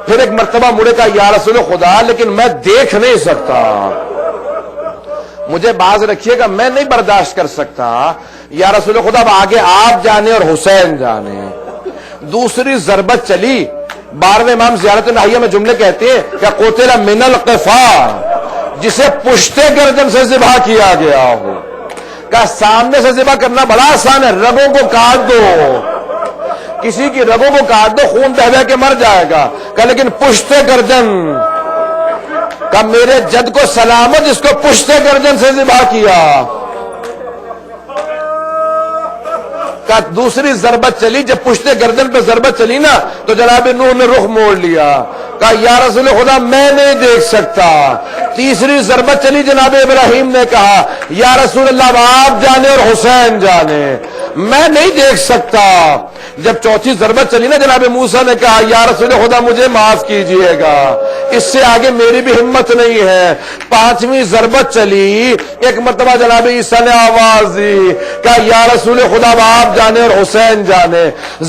پھر ایک مرتبہ مڑے کہا یا رسول خدا لیکن میں دیکھ نہیں سکتا، مجھے باز رکھیے گا، میں نہیں برداشت کر سکتا۔ یا رسول خدا اب آگے آپ جانے اور حسین جانے۔ دوسری ضربت چلی، 12ویں امام زیارت النہیہ میں جملے کہتے ہیں کہ قتل من القفا، جسے پشتے گردن سے ذبح کیا گیا ہو۔ کہ سامنے سے ذبح کرنا بڑا آسان ہے، رگوں کو کاٹ دو، کسی کی رگوں کو کاٹ دو، خون بہ بہ کے مر جائے گا۔ کہ لیکن پشتے گردن، کہ میرے جد کو سلامت جس کو پشتے گردن سے ذبح کیا۔ کہ دوسری ضربت چلی، جب پشتے گردن پہ ضربت چلی نا تو جناب نوح نے رخ موڑ لیا، کہا یا رسول خدا میں نہیں دیکھ سکتا۔ تیسری ضربت چلی، جناب ابراہیم نے کہا یا رسول اللہ آپ جانے اور حسین جانے، میں نہیں دیکھ سکتا۔ جب چوتھی ضربت چلی نا جناب موسیٰ نے کہا یا رسول خدا مجھے معاف کیجئے گا، اس سے آگے میری بھی ہمت نہیں ہے۔ پانچویں ضربت چلی، ایک مرتبہ جناب عیسیٰ نے آواز دی، کہا یا رسول خدا آپ جانے اور حسین جانے۔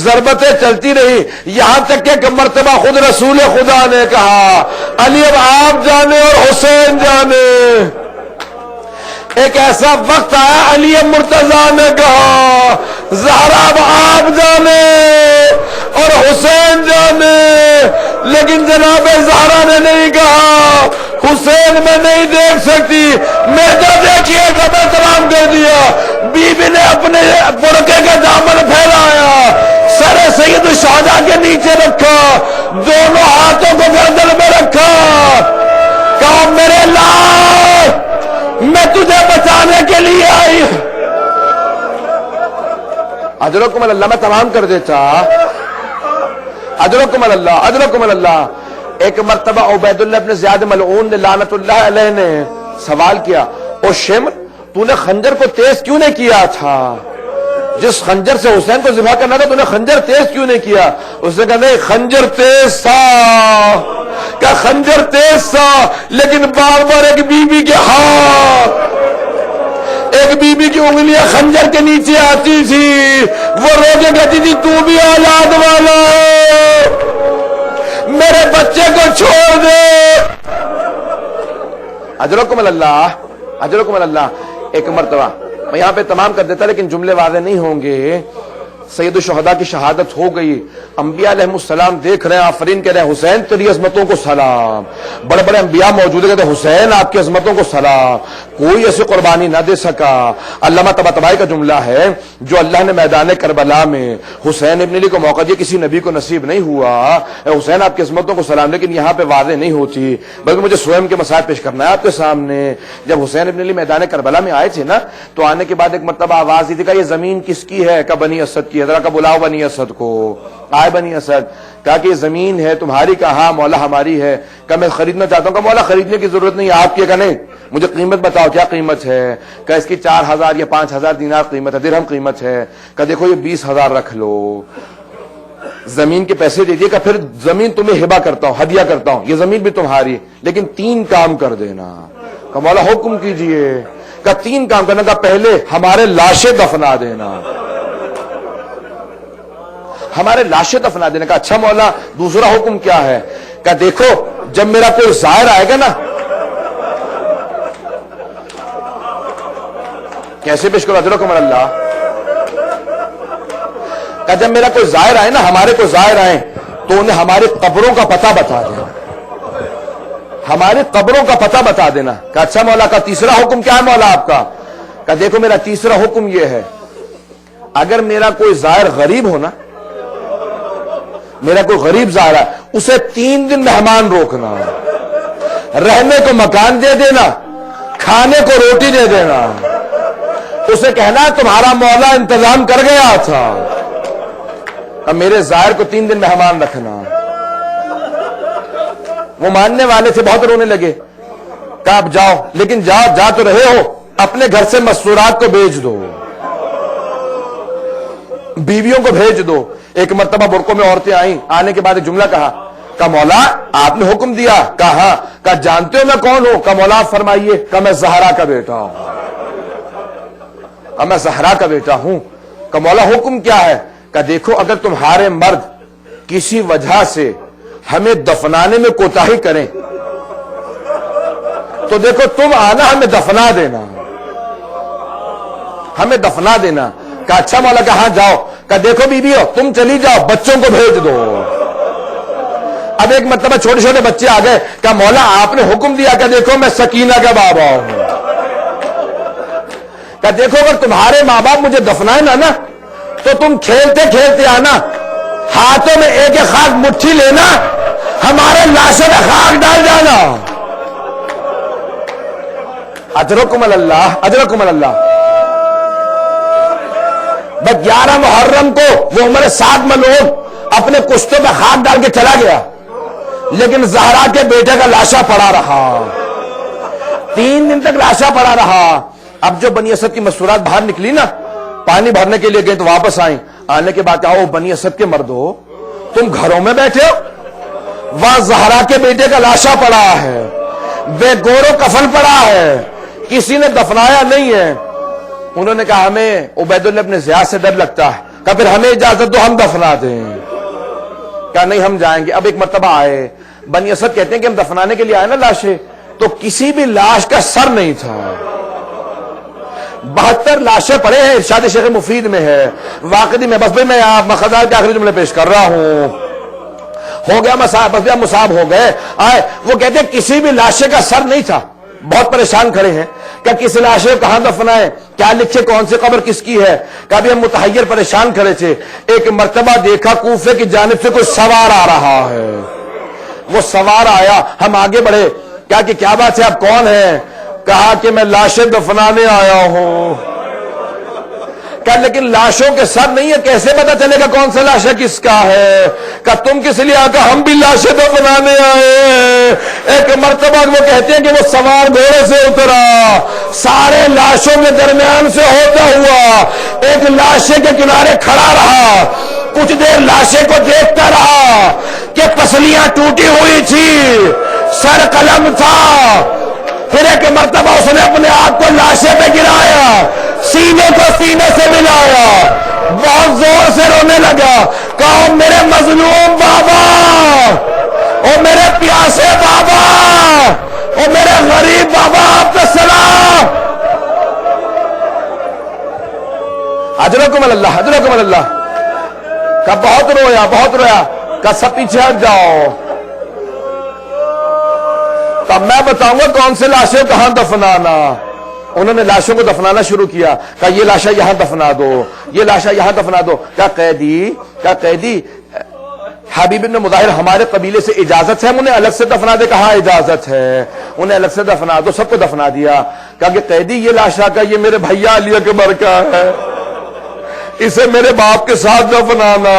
ضربتیں چلتی رہی، یہاں تک کہ ایک مرتبہ خود رسول خدا نے کہا علی اب آپ جانے اور حسین جانے۔ ایک ایسا وقت آیا علی مرتضیٰ نے کہا زہرا اب آپ جانے اور حسین جانے، لیکن جناب زہرا نے نہیں کہا حسین میں نہیں دیکھ سکتی، میرا دیکھیے گا میں تمام کر دیا۔ بی بی نے اپنے برقعے کا دامن پھیلایا، سر سید الشہداء کے نیچے رکھا، دونوں ہاتھوں کو گردن میں رکھا، کہا میرے لال میں تجھے بچانے کے لیے آئی۔ اجرکم اللہ، میں تمام کر دیتا، اجرکم اللہ، اجرکم اللہ۔ ایک مرتبہ عبید اللہ ابن زیاد ملعون نے لعنت اللہ علیہ نے سوال کیا، او شمر تو نے خنجر کو تیز کیوں نہیں کیا تھا؟ جس خنجر سے حسین کو ذبح کرنا تھا تو نے خنجر تیز کیوں نہیں کیا؟ اس نے کہا نہیں خنجر تیز تھا، کہ خنجر تیز تھا لیکن بار بار ایک بی بی کے ہاتھ، ایک بی بی کی انگلیاں خنجر کے نیچے آتی تھی، وہ رو کے کہتی تھی تو بھی اولاد والا میرے بچے کو چھوڑ دے۔ اجرکم اللہ، اجرکم اللہ۔ ایک مرتبہ میں یہاں پہ تمام کر دیتا لیکن جملے واضح نہیں ہوں گے۔ سید الشہداء کی شہادت ہو گئی، انبیاء علیہ السلام دیکھ رہے ہیں، آفرین کہہ رہے ہیں حسین تیری عظمتوں کو سلام، بڑے بڑے انبیاء موجود ہیں کہتے ہیں حسین آپ کی عظمتوں کو سلام، کوئی ایسی قربانی نہ دے سکا۔ علامہ طباطبائی کا جملہ ہے جو اللہ نے میدان کربلا میں حسین ابن علی کو موقع دیا کسی نبی کو نصیب نہیں ہوا، حسین آپ کی عظمتوں کو سلام، لیکن یہاں پہ واضح نہیں ہوتی بلکہ مجھے سوئم کے مسائل پیش کرنا ہے آپ کے سامنے۔ جب حسین ابن علی میدان کربلا میں آئے تھے نا تو آنے کے بعد ایک مرتبہ آواز دی تھی کہ یہ زمین کس کی ہے؟ کہ بنی اسد کی ہے، ذرا کہ بلاؤ بنی اسد کو۔ آئے بنی اسد، کہا کہ یہ زمین ہے تمہاری؟ کہا ہاں مولا ہماری ہے۔ کہا میں خریدنا چاہتا ہوں۔ کہا مولا خریدنے کی ضرورت نہیں، آپ کی؟ کہ نہیں، مجھے قیمت بتاؤ کیا قیمت ہے؟ کہ اس کی 4000 یا 5000 دینار قیمت ہے، درہم قیمت ہے۔ کہ دیکھو یہ 20000 رکھ لو، زمین کے پیسے دے دیے۔ کہ پھر زمین تمہیں ہبہ کرتا ہوں، ہدیہ کرتا ہوں، یہ زمین بھی تمہاری، لیکن 3 کام کر دینا۔ کہ مولا حکم کیجئے۔ کہ 3 کام کرنا۔ کہ پہلے ہمارے لاشیں دفنا دینا، ہمارے لاشیں دفنا دینے کا۔ اچھا مولا دوسرا حکم کیا ہے؟ کہ دیکھو جب میرا کوئی زائر آئے گا نا، کیسے پیش کرو اجرکم اللہ، کہ جب میرا کوئی زائر آئے نا، ہمارے کوئی زائر آئے تو انہیں ہماری قبروں کا پتہ بتا دینا، ہماری قبروں کا پتہ بتا دینا۔ کہ اچھا مولا کا تیسرا حکم کیا ہے مولا آپ کا؟ کہ دیکھو میرا تیسرا حکم یہ ہے، اگر میرا کوئی زائر غریب ہونا، میرا کوئی غریب زائر ہے، اسے 3 دن مہمان روکنا، رہنے کو مکان دے دینا، کھانے کو روٹی دے دینا، اسے کہنا تمہارا مولا انتظام کر گیا تھا۔ اب میرے زائر کو 3 دن مہمان رکھنا۔ وہ ماننے والے تھے، بہت رونے لگے۔ کہا اب جاؤ، لیکن جاؤ، جا تو رہے ہو، اپنے گھر سے مستورات کو بھیج دو، بیویوں کو بھیج دو۔ ایک مرتبہ برقعوں میں عورتیں آئیں، آنے کے بعد ایک جملہ کہا کہ مولا آپ نے حکم دیا؟ کہا ہاں۔ کہ جانتے ہو میں کون ہوں؟ کہ مولا آپ فرمائیے۔ کہ میں زہرا کا بیٹا ہوں۔ کہ میں زہرا کا بیٹا ہوں۔ کہ مولا حکم کیا ہے؟ کہ دیکھو اگر تمہارے مرد کسی وجہ سے ہمیں دفنانے میں کوتاہی کریں تو دیکھو تم آنا، ہمیں دفنا دینا، ہمیں دفنا دینا۔ کہ اچھا مولا، کہ ہاں جاؤ۔ کہ دیکھو بیوی ہو، تم چلی جاؤ، بچوں کو بھیج دو۔ اب ایک مرتبہ چھوٹے چھوٹے بچے آ گئے۔ کہ مولا آپ نے حکم دیا کہ دیکھو میں سکینہ کا بابا ہوں۔ کہ دیکھو اگر تمہارے ماں باپ مجھے دفنائے نا تو تم کھیلتے کھیلتے آنا، ہاتھوں میں ایک ایک خاک مٹھی لینا، ہمارے لاشوں میں خاک ڈال جانا۔ اجرکم اللہ، اجرکم اللہ۔ بس 11 محرم کو وہ عمر سعد ملعون اپنے کشتوں میں خاک ڈال کے چلا گیا، لیکن زہرا کے بیٹے کا لاشا پڑا رہا، 3 دن تک لاشا پڑا رہا۔ اب جو بنی اسد کی مستورات باہر نکلی نا، پانی بھرنے کے لیے گئے تو واپس آئیں، آنے کے بعد کہا بنی اسد کے مردو، تم گھروں میں بیٹھے ہو، وہاں زہرا کے بیٹے کا لاشا پڑا ہے، بے گور و کفن پڑا ہے، کسی نے دفنایا نہیں ہے۔ انہوں نے کہا ہمیں عبید اللہ ابن زیاد سے ڈر لگتا ہے، کہا پھر ہمیں اجازت دو ہم دفنا دیں۔ کہا نہیں ہم جائیں گے۔ اب ایک مرتبہ آئے، بنی اسد کہتے ہیں کہ ہم دفنانے کے لیے آئے نا لاشیں، تو کسی بھی لاش کا سر نہیں تھا، 72 لاشیں پڑے ہیں، ارشاد شیخ مفید میں ہے، واقعی میں بس میں آپ مخزار کے آخری جملے پیش کر رہا ہوں، ہو گیا مصاب، بس مصاب ہو گئے آئے۔ وہ کہتے ہیں کسی بھی لاشے کا سر نہیں تھا، بہت پریشان کھڑے ہیں کہ کس لاشے کو کہاں دفنائے، کیا لکھے، کون سی قبر کس کی ہے۔ کبھی ہم متحیر پریشان کھڑے تھے، ایک مرتبہ دیکھا کوفے کی جانب سے کوئی سوار آ رہا ہے، وہ سوار آیا، ہم آگے بڑھے، کہا کہ کیا بات ہے، آپ کون ہیں؟ کہا کہ میں لاشیں دفنانے آیا ہوں۔ کہا لیکن لاشوں کے سر نہیں ہے، کیسے پتا چلے گا کون سا لاشیں کس کا ہے؟ کہا تم کس لیے آ؟ کہا ہم بھی لاشیں دفنانے آئے۔ ایک مرتبہ وہ کہتے ہیں کہ وہ سوار گھوڑے سے اترا، سارے لاشوں کے درمیان سے ہوتا ہوا ایک لاشے کے کنارے کھڑا رہا، کچھ دیر لاشے کو دیکھتا رہا کہ پسلیاں ٹوٹی ہوئی تھی، سر قلم تھا۔ پھر ایک مرتبہ اس نے اپنے آپ کو لاشے پہ گرایا، سینے کو سینے سے ملایا، بہت زور سے رونے لگا، کہا میرے مظلوم بابا، او میرے پیاسے بابا، او میرے غریب بابا، آپ کا سلام۔ اجرکم اللہ، اجرکم اللہ۔ کہا بہت رویا کہا سب پیچھے ہٹ جاؤ. تب میں بتاؤں گا کون سے لاشیں کہاں دفنانا. انہوں نے لاشوں کو دفنانا شروع کیا. کہا یہ لاشا یہاں دفنا دو, یہ لاشا یہاں دفنا دو. کہا قیدی حبیب بن مظاہر ہمارے قبیلے سے اجازت ہے ہم انہیں الگ سے دفنا دے. کہاں اجازت ہے, انہیں الگ سے دفنا دو. سب کو دفنا دیا. کہا کہ قیدی یہ لاشا کا یہ میرے بھیا علی اکبر کا ہے, اسے میرے باپ کے ساتھ دفنانا,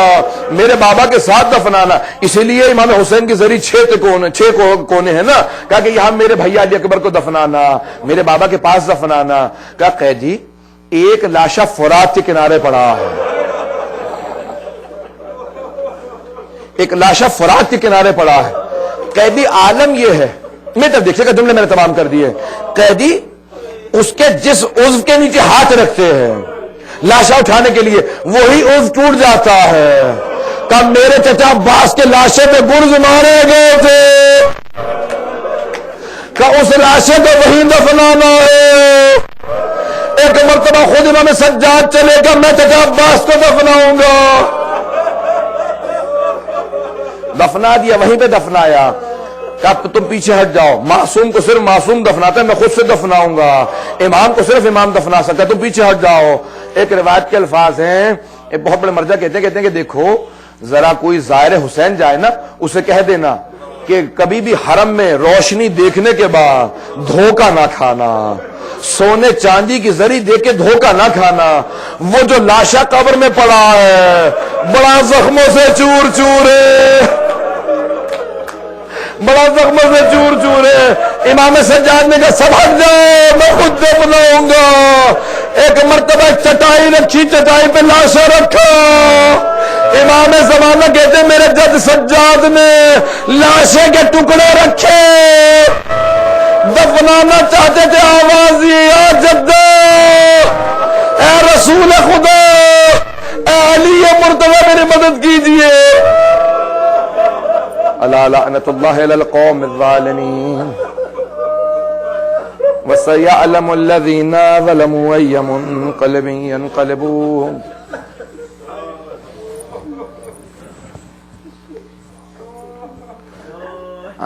میرے بابا کے ساتھ دفنانا. اسی لیے امام حسین کی ذریعے 6 کونے ہیں نا. کہا کہ یہاں میرے بھیا علی اکبر کو دفنانا, میرے بابا کے پاس دفنانا. کہا قیدی ایک لاشا فرات کے کنارے پڑا ہے, ایک لاشا فرات کے کنارے پڑا ہے. قیدی عالم یہ ہے, میں تب دیکھے گا جملے میں نے تمام کر دیے. قیدی اس کے جس عضو کے نیچے ہاتھ رکھتے ہیں لاشا اٹھانے کے لیے وہی عضو ٹوٹ جاتا ہے. کہ میرے چچا عباس کے لاشے پہ گرز مارے گئے تھے, کہ اس لاشے کو وہی دفنانا ہے. ایک مرتبہ خود امام سجاد چلے گا, میں چچا عباس کو دفناؤں گا. دفنا دیا, وہیں پہ دفنایا. کہ تم پیچھے ہٹ جاؤ, معصوم کو صرف معصوم دفناتا ہے, میں خود سے دفناؤں گا. امام کو صرف امام دفنا سکتا ہے, تم پیچھے ہٹ جاؤ. ایک روایت کے الفاظ ہیں, ایک بہت بڑے مرجع کہتے ہیں کہ دیکھو ذرا کوئی زائر حسین جائے نا, اسے کہہ دینا کہ کبھی بھی حرم میں روشنی دیکھنے کے بعد دھوکہ نہ کھانا, سونے چاندی کی زری دیکھ کے دھوکہ نہ کھانا. وہ جو لاشا قبر میں پڑا ہے بڑا زخموں سے چور چور ہے, بڑا زخموں سے چور چور ہے. امام سجاد نے کہا سب ہٹ جاؤ, میں خود دفناؤں گا. ایک مرتبہ چٹائی رکھی, چٹائی پہ لاشا رکھا. امام زمانہ کہتے ہیں میرے جد سجاد نے لاشے کے ٹکڑے رکھے, دفنانا چاہتے تھے. آواز یا جدو, اے رسول خدا, اے علی مرتضی میری مدد کیجئے. الا لعنت اللہ علی القوم الظالمین وسيعلم الذين ظلموا أي منقلب ينقلبون.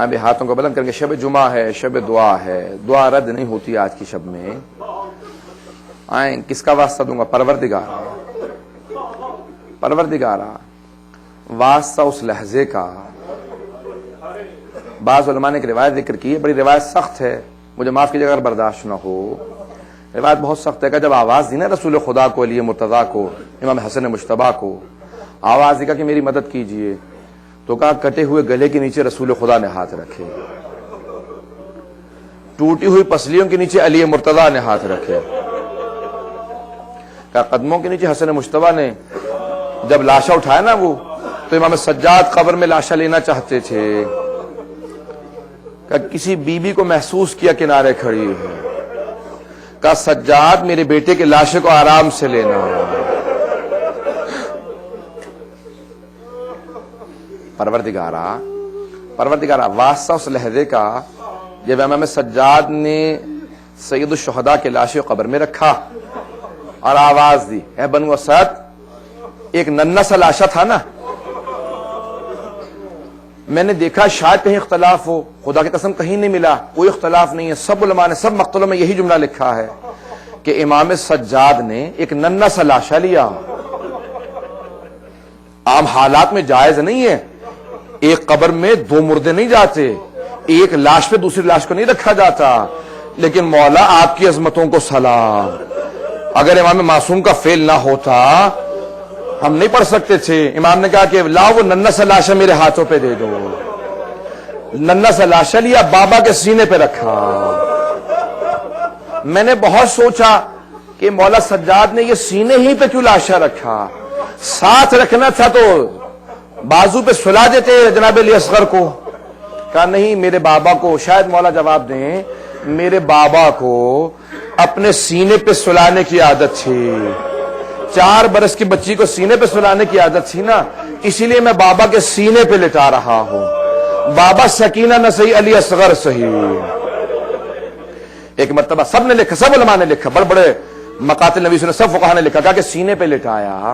بھی ہاتھوں کو بلند کر کے, شب جمعہ ہے, شب دعا ہے, دعا رد نہیں ہوتی آج کی شب میں. آئیں کس کا واسطہ دوں گا؟ پروردگارا واسطہ اس لہجے کا. بعض علماء نے ایک روایت ذکر کی ہے, بڑی روایت سخت ہے, مجھے معاف کیجیے اگر برداشت نہ ہو. روایت بہت سخت ہے کہ جب آواز دی نا رسول خدا کو, علی مرتضیٰ کو, امام حسن مجتبیٰ کو آواز دی کہ میری مدد کیجئے, تو کہا کٹے ہوئے گلے کے نیچے رسول خدا نے ہاتھ رکھے, ٹوٹی ہوئی پسلیوں کے نیچے علی مرتضیٰ نے ہاتھ رکھے. کہا قدموں کے نیچے حسن مجتبیٰ نے جب لاشا اٹھایا نا وہ, تو امام سجاد قبر میں لاشا لینا چاہتے تھے. کہ کسی بی بی کو محسوس کیا کنارے کھڑی ہے, کہا سجاد میرے بیٹے کے لاشے کو آرام سے لینا. پروردگارا واسطہ اس لہجے کا. جب امام سجاد نے سید الشہداء کے لاشے قبر میں رکھا اور آواز دی, اے بنو اسد, ایک ننھا سا لاشا تھا نا, میں نے دیکھا شاید کہیں اختلاف ہو, خدا کی قسم کہیں نہیں ملا, کوئی اختلاف نہیں ہے. سب علماء نے سب مقتلوں میں یہی جملہ لکھا ہے کہ امام سجاد نے ایک ننھا سا لاشا لیا. عام حالات میں جائز نہیں ہے, ایک قبر میں 2 مردے نہیں جاتے, ایک لاش پہ دوسری لاش کو نہیں رکھا جاتا. لیکن مولا آپ کی عظمتوں کو سلام, اگر امام معصوم کا فعل نہ ہوتا ہم نہیں پڑھ سکتے تھے. امام نے کہا کہ لاؤ وہ ننھا سا لاشا میرے ہاتھوں پہ دے دو. ننھا سا لاشا لیا, بابا کے سینے پہ رکھا. میں نے بہت سوچا کہ مولا سجاد نے یہ سینے ہی پہ کیوں لاشا رکھا, ساتھ رکھنا تھا تو بازو پہ سلا دیتے جناب علی اصغر کو. کہا نہیں, میرے بابا کو, شاید مولا جواب دیں, میرے بابا کو اپنے سینے پہ سلانے کی عادت تھی. 4 برس کی بچی کو سینے پہ سلانے کی عادت تھی نا, اسی لیے میں بابا کے سینے پہ لٹا رہا ہوں. بابا سکینہ نہ صحیح, علی اصغر صحیح. ایک مرتبہ سب نے لکھا, سب علماء نے لکھا, بڑے بڑے مقاتل نبی صلی اللہ علیہ وسلم, سب فقہا نے لکھا, کہا کہ سینے پہ لٹایا.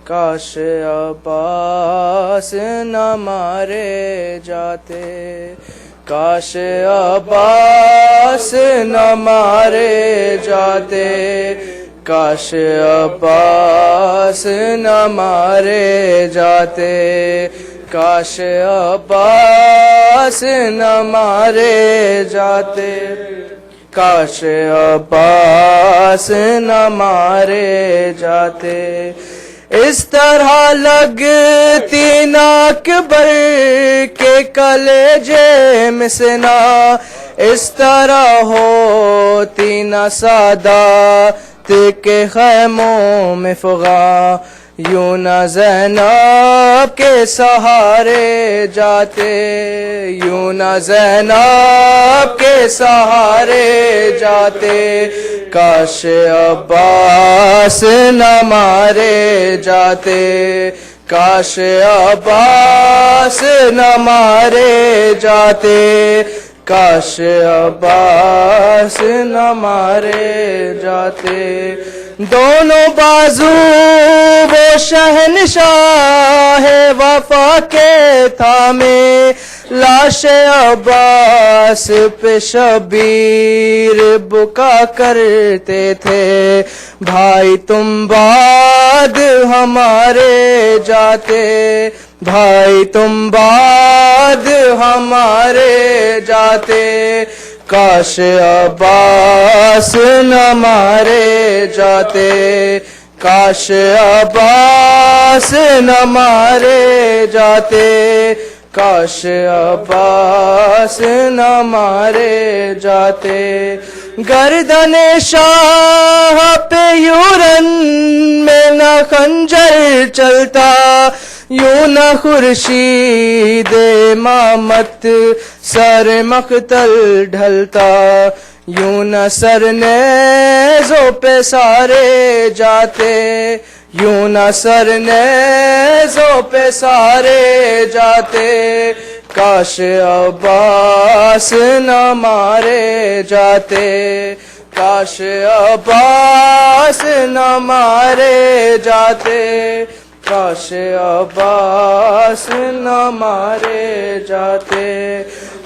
کاش عباس نہ مارے جاتے، کاش عباس نہ مارے جاتے، کاش عباس نہ مارے جاتے، کاش عباس نہ مارے جاتے، کاش عباس نہ مارے جاتے۔ اس طرح لگتی نہ اکبر کے کلیجے میں سنا، اس طرح ہوتی نہ سادات کے خیموں میں فغاں، یوں نہ زینب کے سہارے جاتے، یوں نہ زینب کے سہارے جاتے، کاش عباس نہ مارے جاتے، کاش عباس نہ مارے جاتے، کاش عباس نہ مارے جاتے۔ دونوں بازو وہ شہنشاہ وفا کے تھامے، لاش عباس پہ شبیر بکا کرتے تھے، بھائی تم بعد ہمارے جاتے، بھائی تم بعد ہمارے جاتے، کاش عباس نہ مارے جاتے، کاش عباس نہ مارے جاتے، کاش عباس نہ مارے جاتے۔ گردن شاہ پہ یورن میں نہ خنجر چلتا، یوں نہ خورشید امامت سر مقتل ڈھلتا، یوں نہ سر نیزوں پہ سارے جاتے، یوں نہ سر نیزوں پہ سارے جاتے، کاش عباس نہ مارے جاتے، کاش عباس نہ مارے جاتے، کاش عباس نہ مارے جاتے۔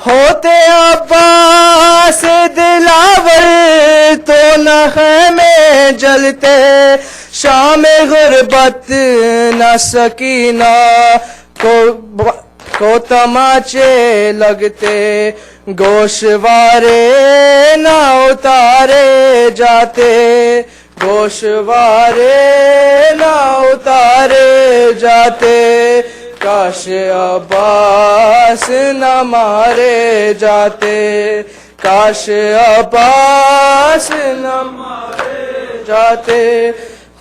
ہوتے عباس دلاور تو نہ خیمے جلتے، شام غربت نہ سکینہ کو تماچے لگتے، گوشوارے نہ اتارے جاتے، گوشوارے نہ اتارے جاتے، کاش عباس نہ مارے جاتے، کاش عباس نہ مارے جاتے،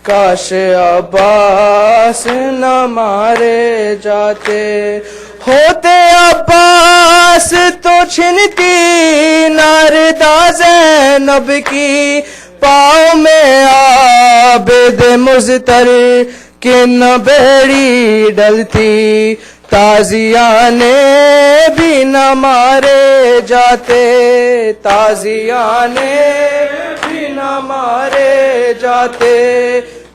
کاش عباس نہ مارے جاتے۔ ہوتے عباس تو چھنتی ناردا زینب کی، پاؤں میں عابد مزتر کہ نہ بیڑی ڈلتی، تازیانے بھی نہ مارے جاتے، تازیانے بھی نہ مارے جاتے،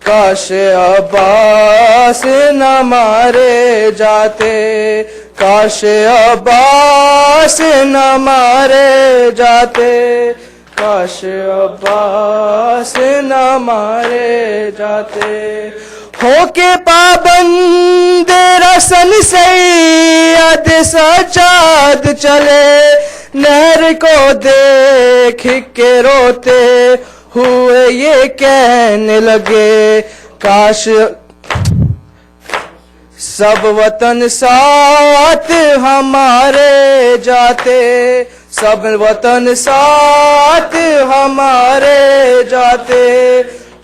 کاش عباس نہ مارے جاتے، کاش عباس نہ مارے جاتے، کاش عباس نہ مارے جاتے۔ ہو کے پابند رسن سید سجاد چلے، نہر کو دیکھ کے روتے ہوئے یہ کہنے لگے، کاش سب وطن ساتھ ہمارے جاتے، سب وطن ساتھ ہمارے جاتے،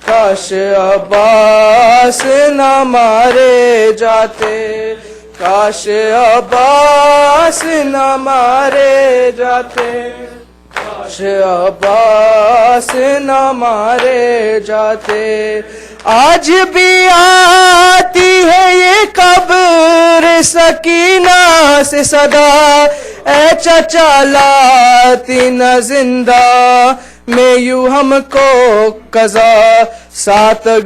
کاش عباس نہ مارے جاتے، کاش عباس نہ مارے جاتے، کاش عباس نہ مارے جاتے۔ آج بھی آتی ہے یہ قبر سکینہ سے صدا، اے چچا لاتی نہ زندہ میں یوں ہم کو قضا، سات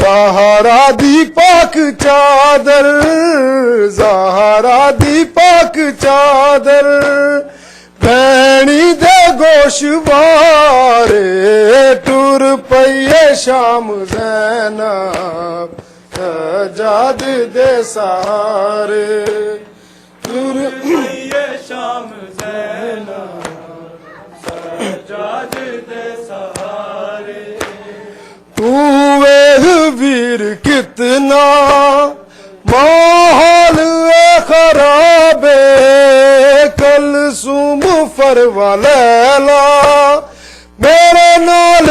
زہرا دی پاک چادر زہرا دی پاک چادر بھینی دے گوش بارے ٹور پئیے شام زینب سجاد دے سہارے ٹور پئیے شام زینب سجاد دے سہارے تو ویر کتنا ماحول خراب کل سوم فروا لیلا میرے نال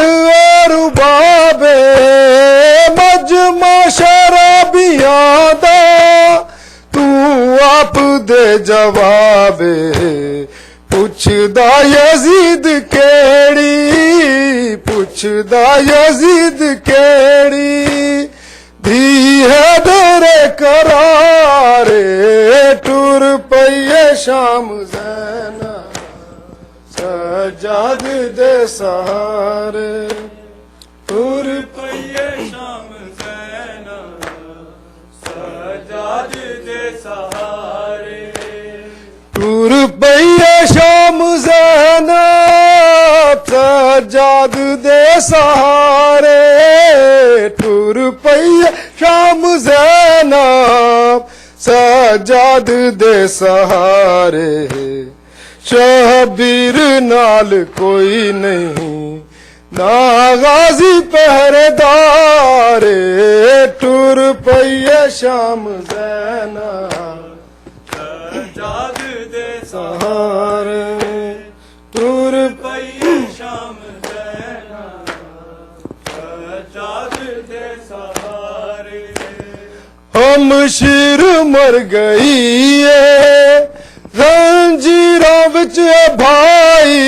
رباب مجمع شرابیاں دا تو آپ دے جواب پوچھدا یزید کیڑی پوچھدا یزید کیڑی دھی ہے درے کرارے ٹور پئیے شام زینب سجاد دے سہارے ٹور پئیے شام زینب سجاد دے سہارے ٹور پئیے شام زینب سجاد دے سہارے ٹور پئیے شام زینب سجاد دے سہارے شبیر نال کوئی نہیں نا غازی پہرے دارے ٹور پئیے شام زینب سجاد دے سہارے ٹور پئیے شام زینب سجاد دے سہارے ہم شیر مر گئی ہے زنجیراں وچ بھائی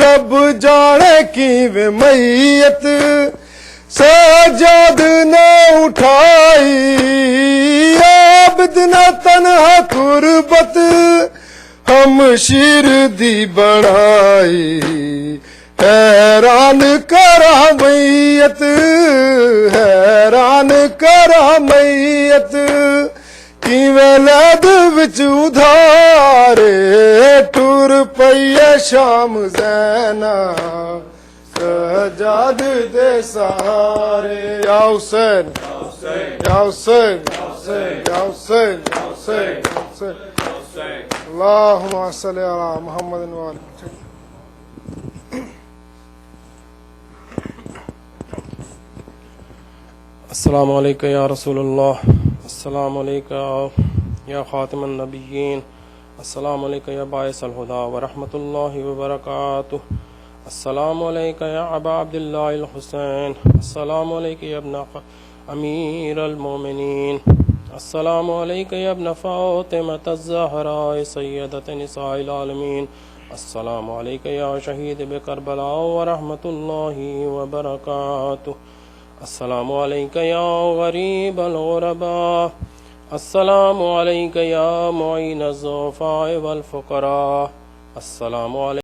رب جانے کیویں میت سجاد نہ اٹھائی عابد نہ تنہا قربت ہم شیر دی بڑائی حیران کرا میت حیران کرا میت کیویں لد وچ ادھارے ٹور پئیے شام زینب سجاد دے سہارے یا حسین یا حسین یا حسین یا حسین اللہم صلی علی محمد وآلہ السلام علیکم یا رسول اللہ، السلام علیکم یا خاتم النبیین، السلام علیکم یا باعث الہدا ورحمۃ اللہ وبرکاتہ، السلام علیکم یا ابا عبداللہ الحسین، السلام علیکم یا ابن امیر المومنین، السلام علیکم یا ابن فاطمۃ الزہراء سیدۃ نساء العالمین، السلام علیکم یا شہید بکربلاء ورحمۃ اللہ وبرکاتہ، السلام علیکم یا غریب الغرباء، السلام علیکم یا معین الضعفاء والفقراء، السلام علیکم